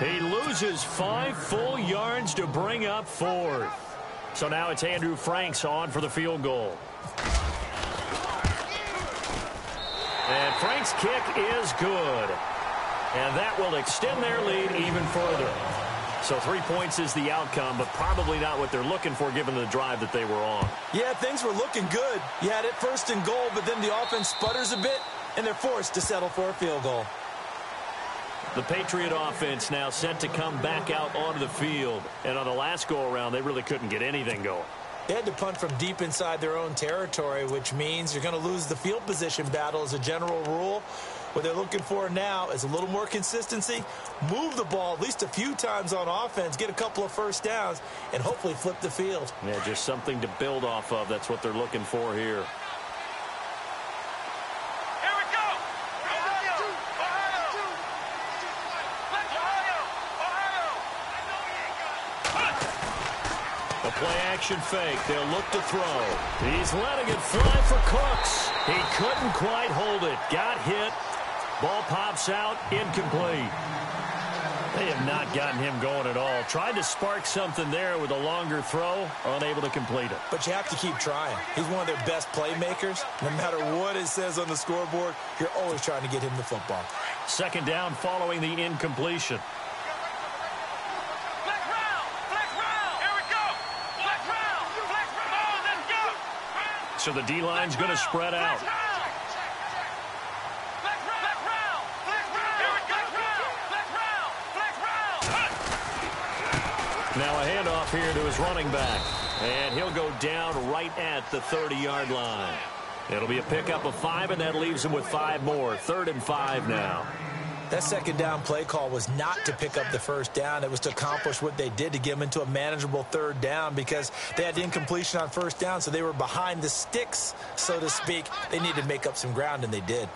He loses 5 full yards to bring up 4th. So now it's Andrew Franks on for the field goal. And Frank's kick is good. And that will extend their lead even further. So 3 points is the outcome, but probably not what they're looking for given the drive that they were on. Yeah, things were looking good. You had it 1st and goal, but then the offense sputters a bit, and they're forced to settle for a field goal. The Patriot offense now set to come back out onto the field. And on the last go-around, they really couldn't get anything going. They had to punt from deep inside their own territory, which means you're going to lose the field position battle as a general rule. What they're looking for now is a little more consistency, move the ball at least a few times on offense, get a couple of first downs, and hopefully flip the field. Yeah, just something to build off of. That's what they're looking for here. Here we go. Ohio. Ohio. Ohio. A play-action fake. They'll look to throw. He's letting it fly for Cooks. He couldn't quite hold it. Got hit. Ball pops out. Incomplete. They have not gotten him going at all. Tried to spark something there with a longer throw. Unable to complete it. But you have to keep trying. He's one of their best playmakers. No matter what it says on the scoreboard, you're always trying to get him the football. 2nd down following the incompletion. Flex round. Flex round. Here we go. Flex round. Flex round. Let's go. So the D-line's going to spread out. Now a handoff here to his running back. And he'll go down right at the 30-yard line. It'll be a pickup of 5, and that leaves him with 5 more. 3rd and 5 now. That 2nd down play call was not to pick up the 1st down. It was to accomplish what they did to get them into a manageable 3rd down because they had the incompletion on 1st down, so they were behind the sticks, so to speak. They needed to make up some ground, and they did.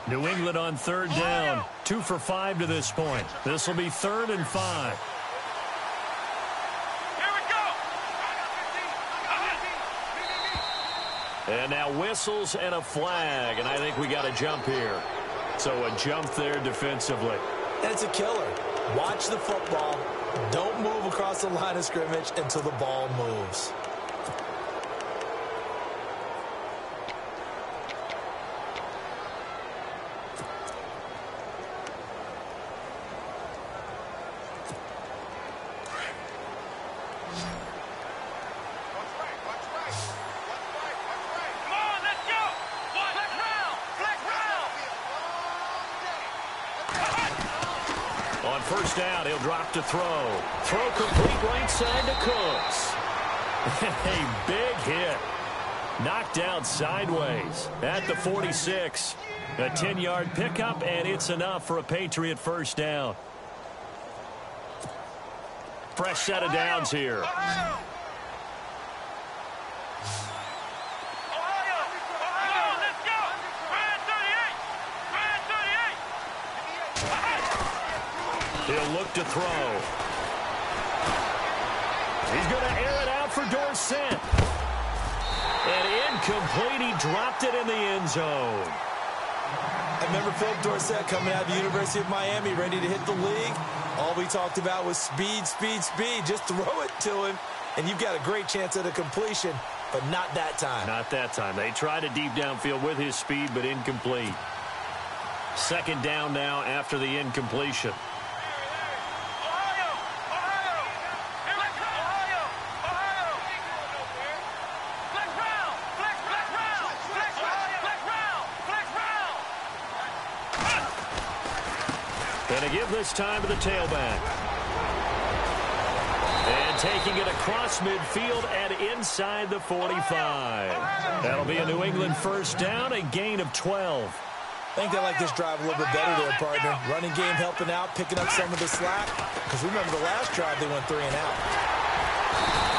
New England on 3rd down. 2 for 5 to this point. This will be 3rd and 5. And now whistles and a flag, and I think we got a jump here. So a jump there defensively. And it's a killer. Watch the football. Don't move across the line of scrimmage until the ball moves. On first down, he'll drop to throw. Throw complete right side to Cooks. A big hit. Knocked down sideways at the 46. A 10-yard pickup, and it's enough for a Patriot first down. Fresh set of downs here. He'll look to throw. He's going to air it out for Dorsett. And incomplete. He dropped it in the end zone. I remember Philip Dorsett coming out of the University of Miami, ready to hit the league. All we talked about was speed, speed, speed. Just throw it to him, and you've got a great chance at a completion, but not that time. Not that time. They tried a deep downfield with his speed, but incomplete. Second down now after the incompletion. And a give this time to the tailback. And taking it across midfield and inside the 45. That'll be a New England first down, a gain of 12. I think they like this drive a little bit better there, partner. Running game helping out, picking up some of the slack. Because remember the last drive, they went 3 and out.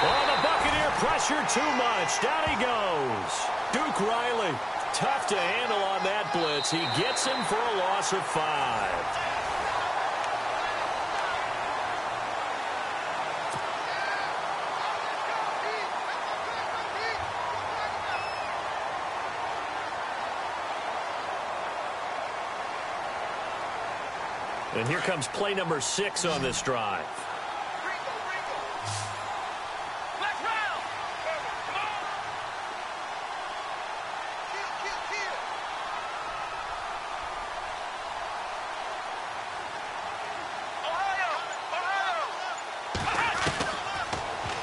Oh, the Buccaneer pressure too much. Down he goes. Duke Riley, tough to handle on that blitz. He gets him for a loss of 5. And here comes play number 6 on this drive.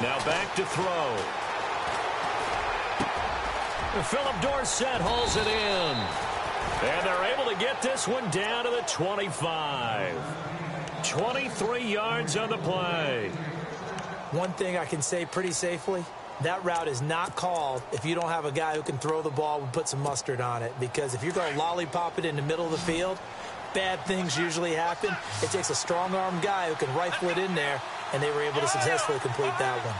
Now back to throw. Philip Dorsett hauls it in. And they're able to get this one down to the 25. 23 yards on the play. One thing I can say pretty safely, that route is not called if you don't have a guy who can throw the ball and put some mustard on it. Because if you're going to lollipop it in the middle of the field, bad things usually happen. It takes a strong-arm guy who can rifle it in there, and they were able to successfully complete that one.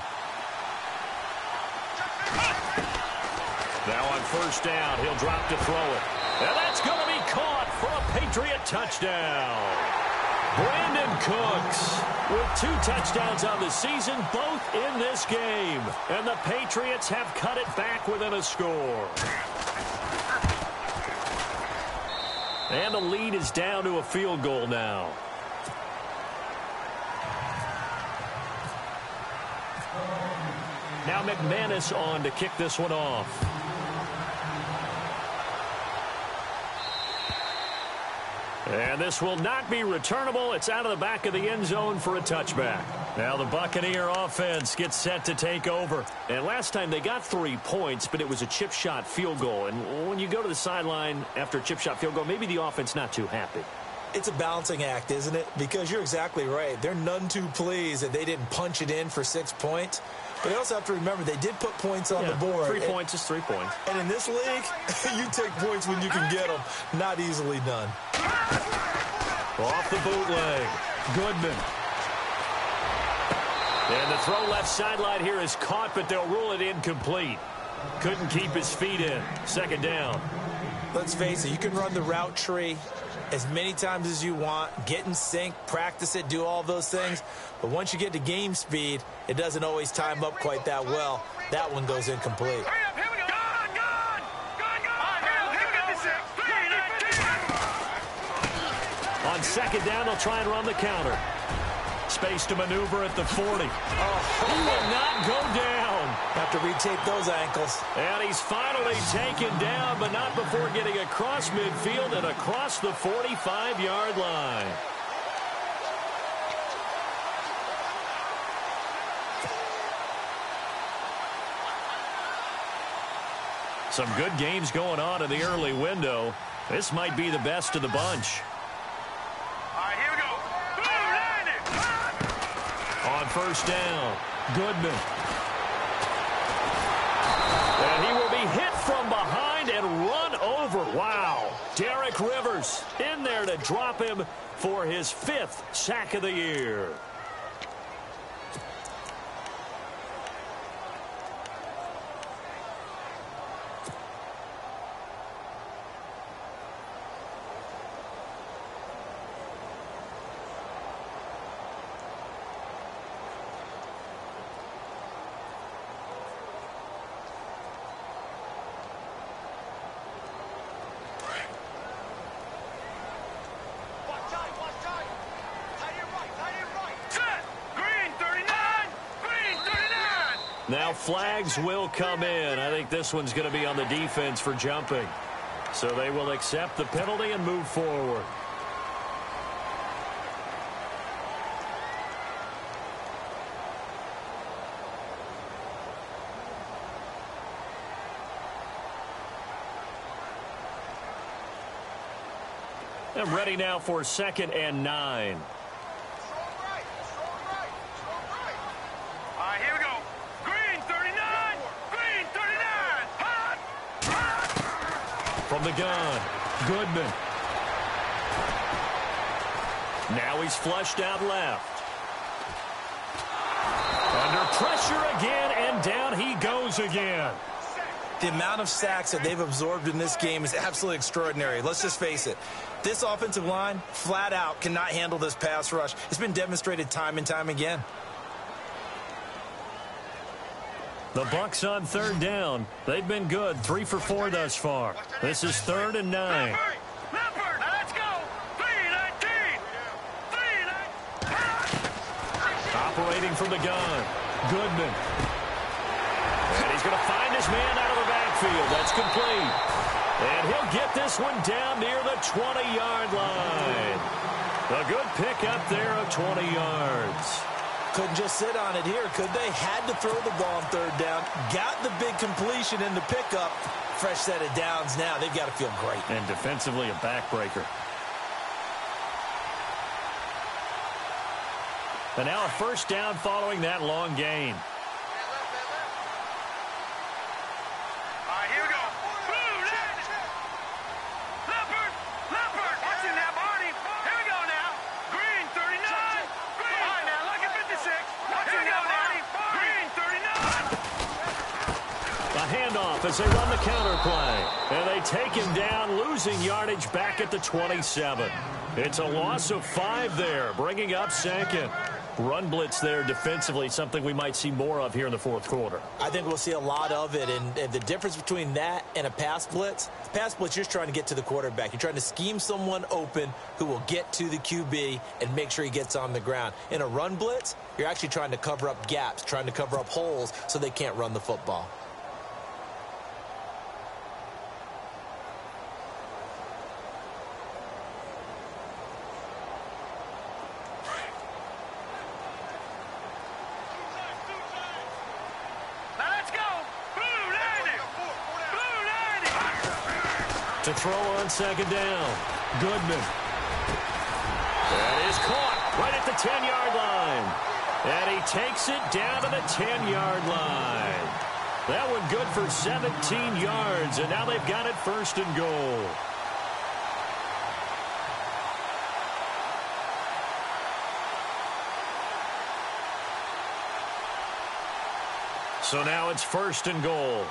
Now on first down, he'll drop to throw it. And that's going to be caught for a Patriot touchdown. Brandon Cooks with 2 touchdowns on the season, both in this game. And the Patriots have cut it back within a score. And the lead is down to a field goal now. Now McManus on to kick this one off. And this will not be returnable. It's out of the back of the end zone for a touchback. Now the Buccaneer offense gets set to take over. And last time they got 3 points, but it was a chip shot field goal. And when you go to the sideline after a chip shot field goal, maybe the offense not too happy. It's a balancing act, isn't it? Because you're exactly right. They're none too pleased that they didn't punch it in for 6 points. But they also have to remember they did put points on the board. 3 points is 3 points. And in this league, you take points when you can get them. Not easily done. Off the bootleg. Goodman. And the throw left sideline here is caught, but they'll rule it incomplete. Couldn't keep his feet in. Second down. Let's face it, you can run the route tree as many times as you want, get in sync, practice it, do all those things. But once you get to game speed, it doesn't always time up quite that well. That one goes incomplete. On second down, they'll try and run the counter. Space to maneuver at the 40. Oh, he will not go down. Have to retake those ankles. And he's finally taken down, but not before getting across midfield and across the 45-yard line. Some good games going on in the early window. This might be the best of the bunch. All right, here we go. first down. Goodman. And he will be hit from behind and run over. Wow. Derek Rivers in there to drop him for his 5th sack of the year. Now flags will come in. I think this one's going to be on the defense for jumping. So they will accept the penalty and move forward. I'm ready now for 2nd and 9. From the gun, Goodman. Now he's flushed out left. Under pressure again, and down he goes again. The amount of sacks that they've absorbed in this game is absolutely extraordinary. Let's just face it. This offensive line, flat out, cannot handle this pass rush. It's been demonstrated time and time again. The Bucs on 3rd down. They've been good, 3 for 4 thus far. This is 3rd and 9. Let's go. 3-19. Operating from the gun, Goodman. And he's going to find his man out of the backfield. That's complete. And he'll get this one down near the 20-yard line. A good pickup there of 20 yards. Couldn't just sit on it here, could they? Had to throw the ball on 3rd down. Got the big completion in the pickup. Fresh set of downs now. They've got to feel great. And defensively, a backbreaker. And now a first down following that long gain. Here we go. Leopard. Watching that, Barney. Here we go now. Green, 39. Green. All right, now, look at 56. Watching that, Barney. Green, 39. A handoff as they run the counter play. And they take him down, losing yardage back at the 27. It's a loss of 5 there, bringing up 2nd. Run blitz there defensively, something we might see more of here in the 4th quarter. I think we'll see a lot of it, and the difference between that and a pass blitz, you're just trying to get to the quarterback. You're trying to scheme someone open who will get to the QB and make sure he gets on the ground. In a run blitz, you're actually trying to cover up gaps, trying to cover up holes so they can't run the football. To throw on 2nd down, Goodman. That is caught right at the 10-yard line. And he takes it down to the 10-yard line. That one good for 17 yards, and now they've got it 1st and goal. So now it's 1st and goal.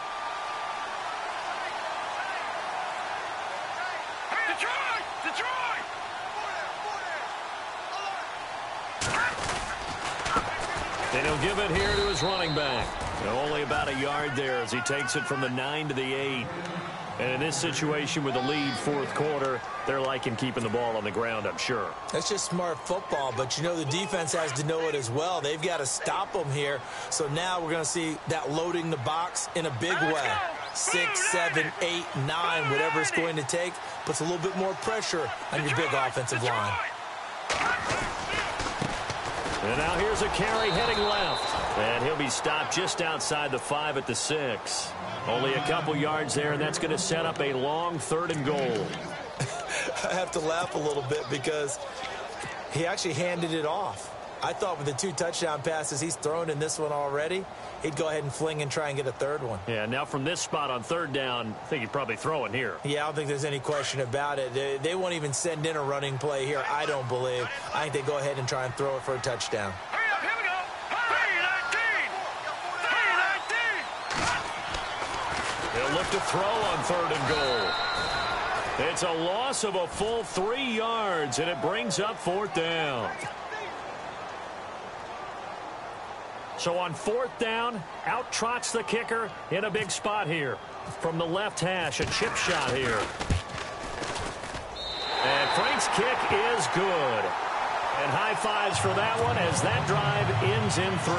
And he'll give it here to his running back. Only about a yard there as he takes it from the 9 to the 8. And in this situation with the lead 4th quarter, they're liking keeping the ball on the ground, I'm sure. That's just smart football, but you know the defense has to know it as well. They've got to stop them here. So now we're going to see that loading the box in a big way. 6, 7, 8, 9, whatever it's going to take, puts a little bit more pressure on your big offensive line. And now here's a carry heading left. And he'll be stopped just outside the 5 at the 6. Only a couple yards there, and that's going to set up a long 3rd and goal. I have to laugh a little bit because he actually handed it off. I thought with the 2 touchdown passes he's thrown in this one already, he'd go ahead and fling and try and get a third one. Yeah, now from this spot on 3rd down, I think he'd probably throw it here. Yeah, I don't think there's any question about it. They won't even send in a running play here, I don't believe. I think they go ahead and try and throw it for a touchdown. Hurry up, here we go. 3-19. They'll look to throw on 3rd and goal. It's a loss of a full 3 yards, and it brings up 4th down. So on 4th down, out trots the kicker in a big spot here. From the left hash, a chip shot here. And Frank's kick is good. And high fives for that one as that drive ends in 3.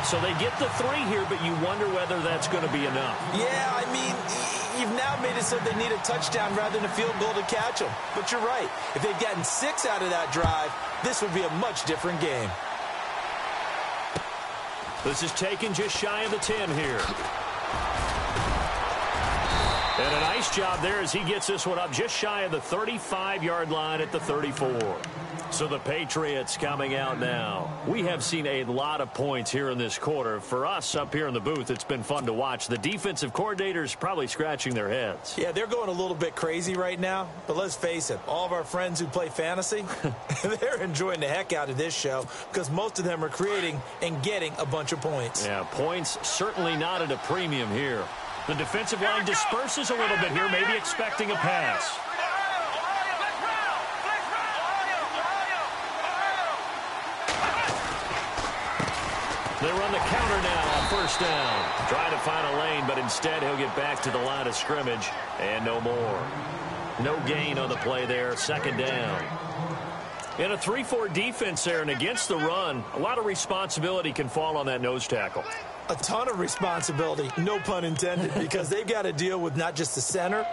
So they get the 3 here, but you wonder whether that's going to be enough. Yeah, I mean, you've now made it so they need a touchdown rather than a field goal to catch them. But you're right. If they'd gotten 6 out of that drive, this would be a much different game. This is taken just shy of the 10 here. And a nice job there as he gets this one up just shy of the 35-yard line at the 34. So the Patriots coming out now. We have seen a lot of points here in this quarter. For us up here in the booth, it's been fun to watch. The defensive coordinators probably scratching their heads. Yeah, they're going a little bit crazy right now. But let's face it, all of our friends who play fantasy, they're enjoying the heck out of this show because most of them are creating and getting a bunch of points. Yeah, points certainly not at a premium here. The defensive line disperses a little bit here, maybe expecting a pass. They run the counter now on 1st down. Trying to find a lane, but instead he'll get back to the line of scrimmage and no more. No gain on the play there. 2nd down. In a 3-4 defense there and against the run, a lot of responsibility can fall on that nose tackle. A ton of responsibility, no pun intended, because they've got to deal with not just the center,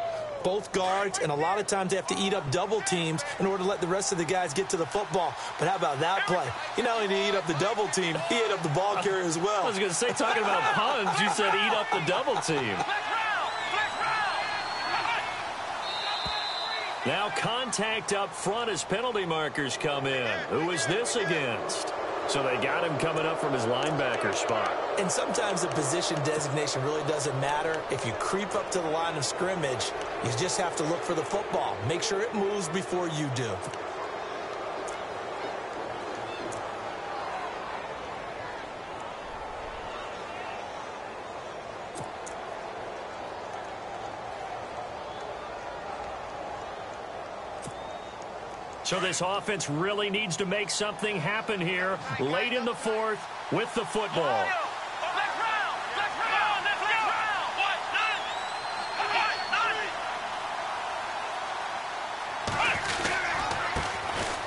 both guards, and a lot of times they have to eat up double teams in order to let the rest of the guys get to the football. But how about that play? He not only did he eat up the double team, he ate up the ball carrier as well. I was going to say, talking about puns, you said eat up the double team. Now contact up front as penalty markers come in. Who is this against? So they got him coming up from his linebacker spot. And sometimes the position designation really doesn't matter. If you creep up to the line of scrimmage, you just have to look for the football. Make sure it moves before you do. So this offense really needs to make something happen here late in the 4th with the football.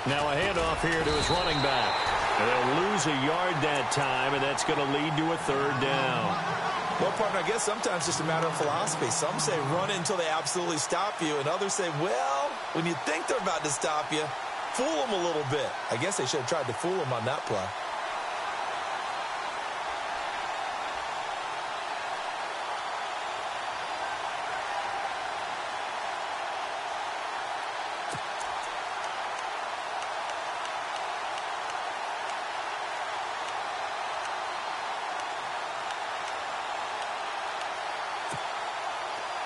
Now a handoff here to his running back. They'll lose a yard that time, and that's going to lead to a 3rd down. Well, partner, I guess sometimes it's just a matter of philosophy. Some say run it until they absolutely stop you, and others say, well, when you think they're about to stop you, fool them a little bit. I guess they should have tried to fool them on that play.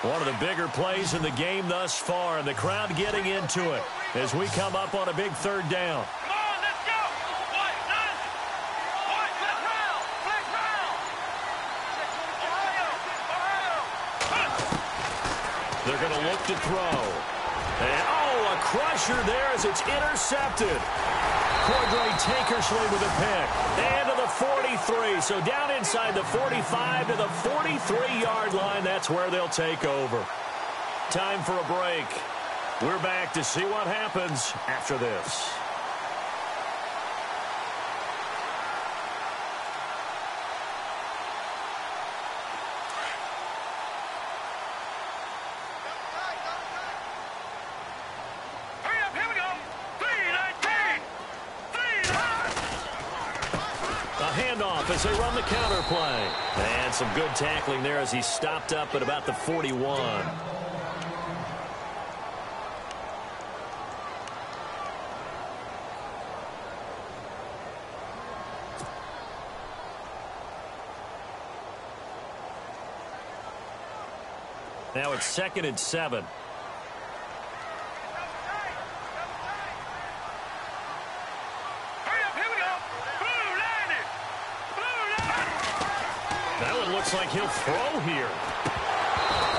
One of the bigger plays in the game thus far, and the crowd getting into it as we come up on a big 3rd down. Come on, let's go. Flex round. They're going to look to throw. And, a crusher there as it's intercepted. Cordray Tankersley with a pick. And to the 43. So down inside the 45 to the 43-yard line. That's where they'll take over. Time for a break. We're back to see what happens after this. As they run the counter play. And some good tackling there as he stopped up at about the 41. Now it's 2nd and 7. That one looks like he'll throw here.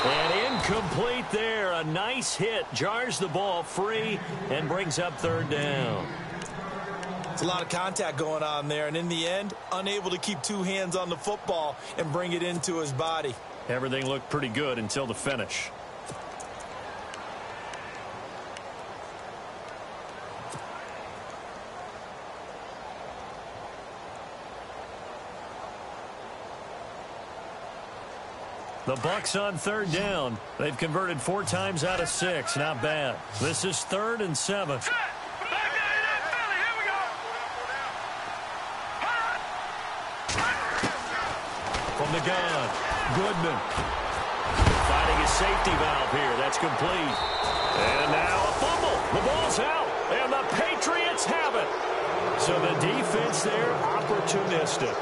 And incomplete there. A nice hit. Jars the ball free and brings up 3rd down. It's a lot of contact going on there. And in the end, unable to keep 2 hands on the football and bring it into his body. Everything looked pretty good until the finish. The Bucs on 3rd down. They've converted 4 times out of 6. Not bad. This is 3rd and 7. From the gun, Goodman. Finding his safety valve here. That's complete. And now a fumble. The ball's out. And the Patriots have it. So the defense there, opportunistic.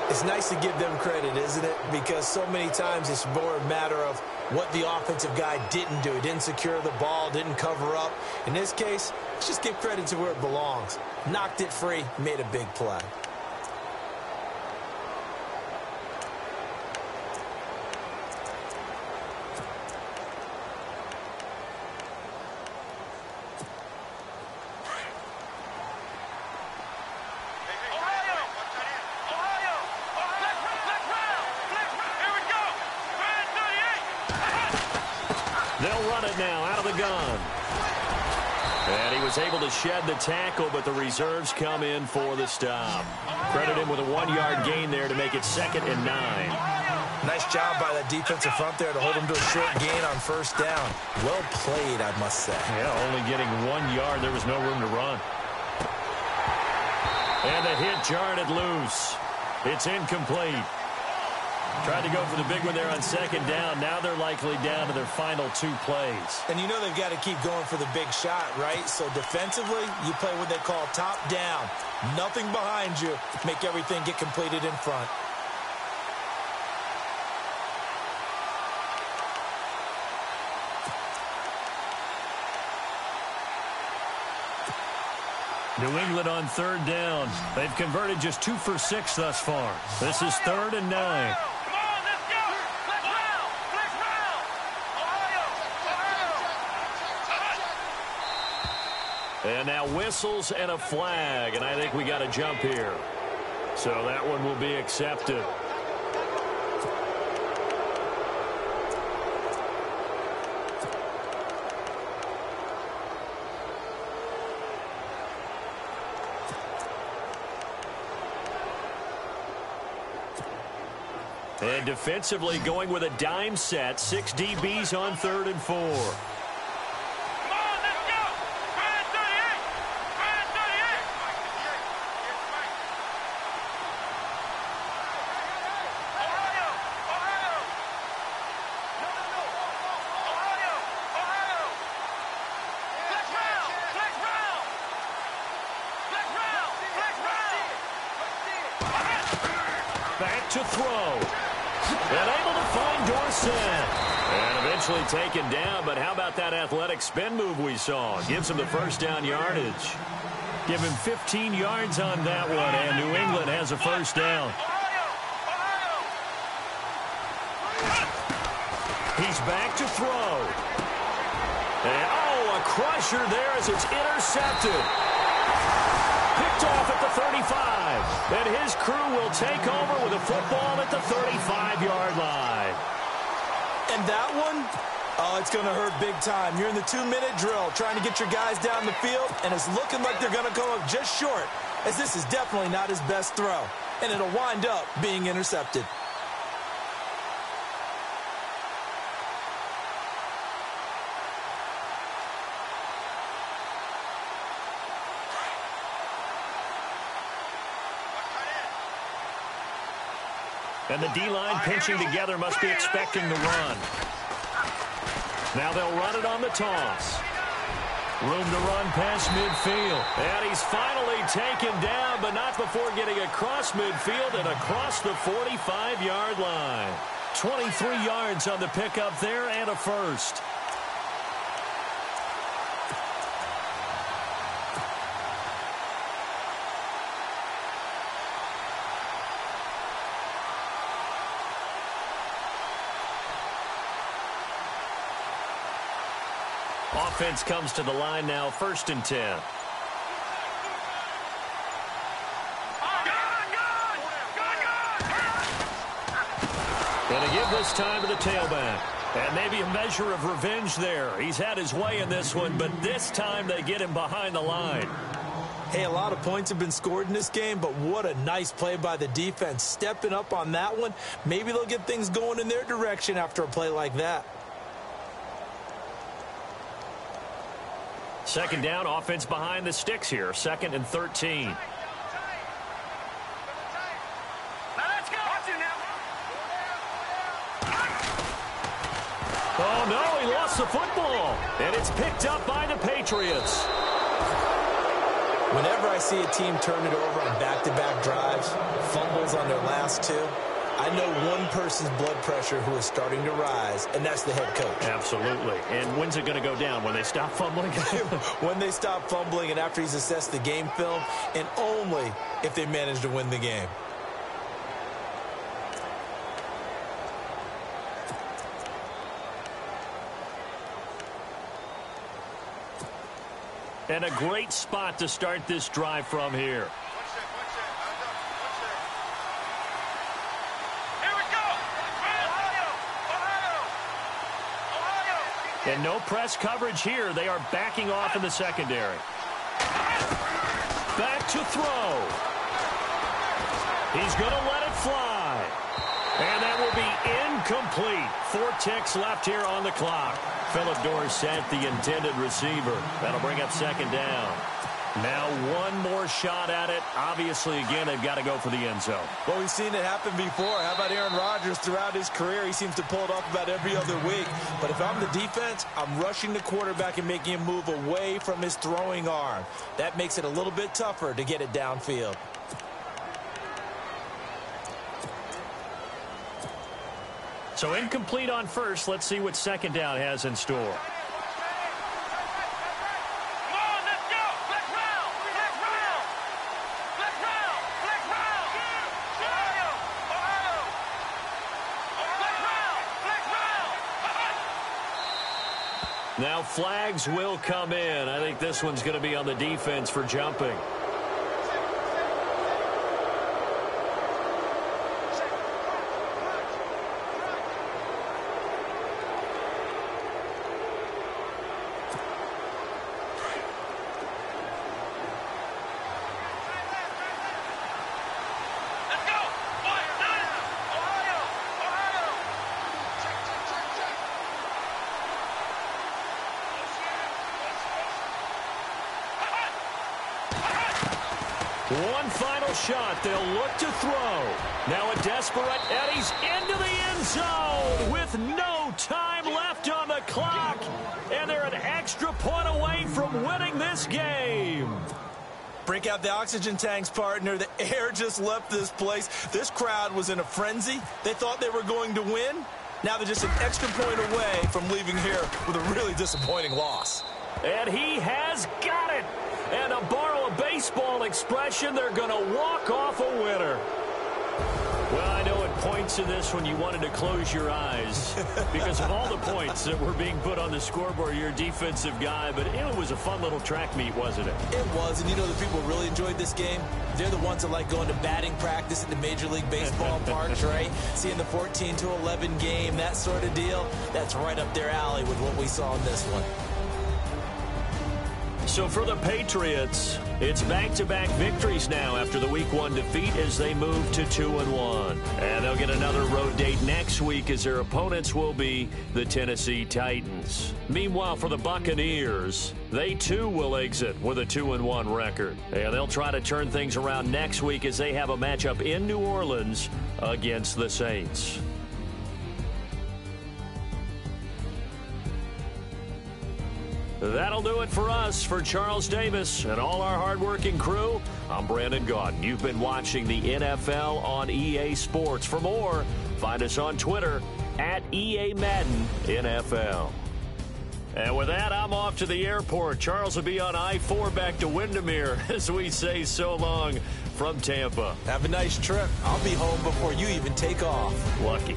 It's nice to give them credit, isn't it? Because so many times it's more a matter of what the offensive guy didn't do. He didn't secure the ball, didn't cover up. In this case, let's just give credit to where it belongs. Knocked it free, made a big play. They'll run it now out of the gun. And he was able to shed the tackle, but the reserves come in for the stop. Credit him with a 1-yard gain there to make it 2nd and 9. Nice job by that defensive front there to hold him to a short gain on 1st down. Well played, I must say. Yeah, only getting 1 yard. There was no room to run. And the hit jarred it loose. It's incomplete. Tried to go for the big one there on 2nd down. Now they're likely down to their final 2 plays. And you know they've got to keep going for the big shot, right? So defensively, you play what they call top down. Nothing behind you. Make everything get completed in front. New England on 3rd down. They've converted just 2 for 6 thus far. This is 3rd and 9. And now whistles and a flag, and I think we got a jump here. So that one will be accepted. And defensively going with a dime set. 6 DBs on 3rd and 4. Back to throw. And able to find Dorsett. And eventually taken down, but how about that athletic spin move we saw? Gives him the 1st down yardage. Give him 15 yards on that one, and New England has a 1st down. He's back to throw. And, a crusher there as it's intercepted. Picked off at the 35. And his crew will take over with a football at the 35-yard line. And that one, it's going to hurt big time. You're in the 2-minute drill trying to get your guys down the field, and it's looking like they're going to come up just short, as this is definitely not his best throw. And it'll wind up being intercepted. And the D-line pinching together must be expecting the run. Now they'll run it on the toss. Room to run past midfield. And he's finally taken down, but not before getting across midfield and across the 45-yard line. 23 yards on the pickup there and a first. Offense comes to the line now, 1st and 10. Going to give this time to the tailback. And maybe a measure of revenge there. He's had his way in this one, but this time they get him behind the line. Hey, a lot of points have been scored in this game, but what a nice play by the defense. Stepping up on that one, maybe they'll get things going in their direction after a play like that. 2nd down, offense behind the sticks here. 2nd and 13. Oh, no, he lost the football. And it's picked up by the Patriots. Whenever I see a team turn it over on back-to-back drives, fumbles on their last two, I know one person's blood pressure who is starting to rise, and that's the head coach. Absolutely. And when's it going to go down? When they stop fumbling? When they stop fumbling and after he's assessed the game film, and only if they manage to win the game. And a great spot to start this drive from here. And no press coverage here. They are backing off in the secondary. Back to throw. He's going to let it fly. And that will be incomplete. 4 ticks left here on the clock. Phillip Dorsett, the intended receiver. That'll bring up 2nd down. Now one more shot at it. Obviously, again, they've got to go for the end zone. Well, we've seen it happen before. How about Aaron Rodgers throughout his career? He seems to pull it off about every other week. But if I'm the defense, I'm rushing the quarterback and making him move away from his throwing arm. That makes it a little bit tougher to get it downfield. So incomplete on first. Let's see what 2nd down has in store. Now flags will come in. I think this one's going to be on the defense for jumping. One final shot. They'll look to throw. Now a desperate, and he's into the end zone with no time left on the clock. And they're an extra point away from winning this game. Break out the oxygen tanks, partner. The air just left this place. This crowd was in a frenzy. They thought they were going to win. Now they're just an extra point away from leaving here with a really disappointing loss. And he has got it. And to borrow a baseball expression, they're going to walk off a winner. Well, I know at points in this when you wanted to close your eyes because of all the points that were being put on the scoreboard. You're a defensive guy, but it was a fun little track meet, wasn't it? It was, and you know the people really enjoyed this game? They're the ones that like going to batting practice at the Major League Baseball parks, right? Seeing the 14-11 game, that sort of deal, that's right up their alley with what we saw in this one. So for the Patriots, it's back-to-back victories now after the Week 1 defeat as they move to 2-1. And they'll get another road date next week as their opponents will be the Tennessee Titans. Meanwhile, for the Buccaneers, they too will exit with a 2-1 record. And they'll try to turn things around next week as they have a matchup in New Orleans against the Saints. That'll do it for us. For Charles Davis and all our hardworking crew, I'm Brandon Gaudin. You've been watching the NFL on EA Sports. For more, Find us on Twitter at EA Madden NFL. And with that, I'm off to the airport. Charles will be on I-4 back to Windermere as we say so long from Tampa. Have a nice trip. I'll be home before you even take off. Lucky.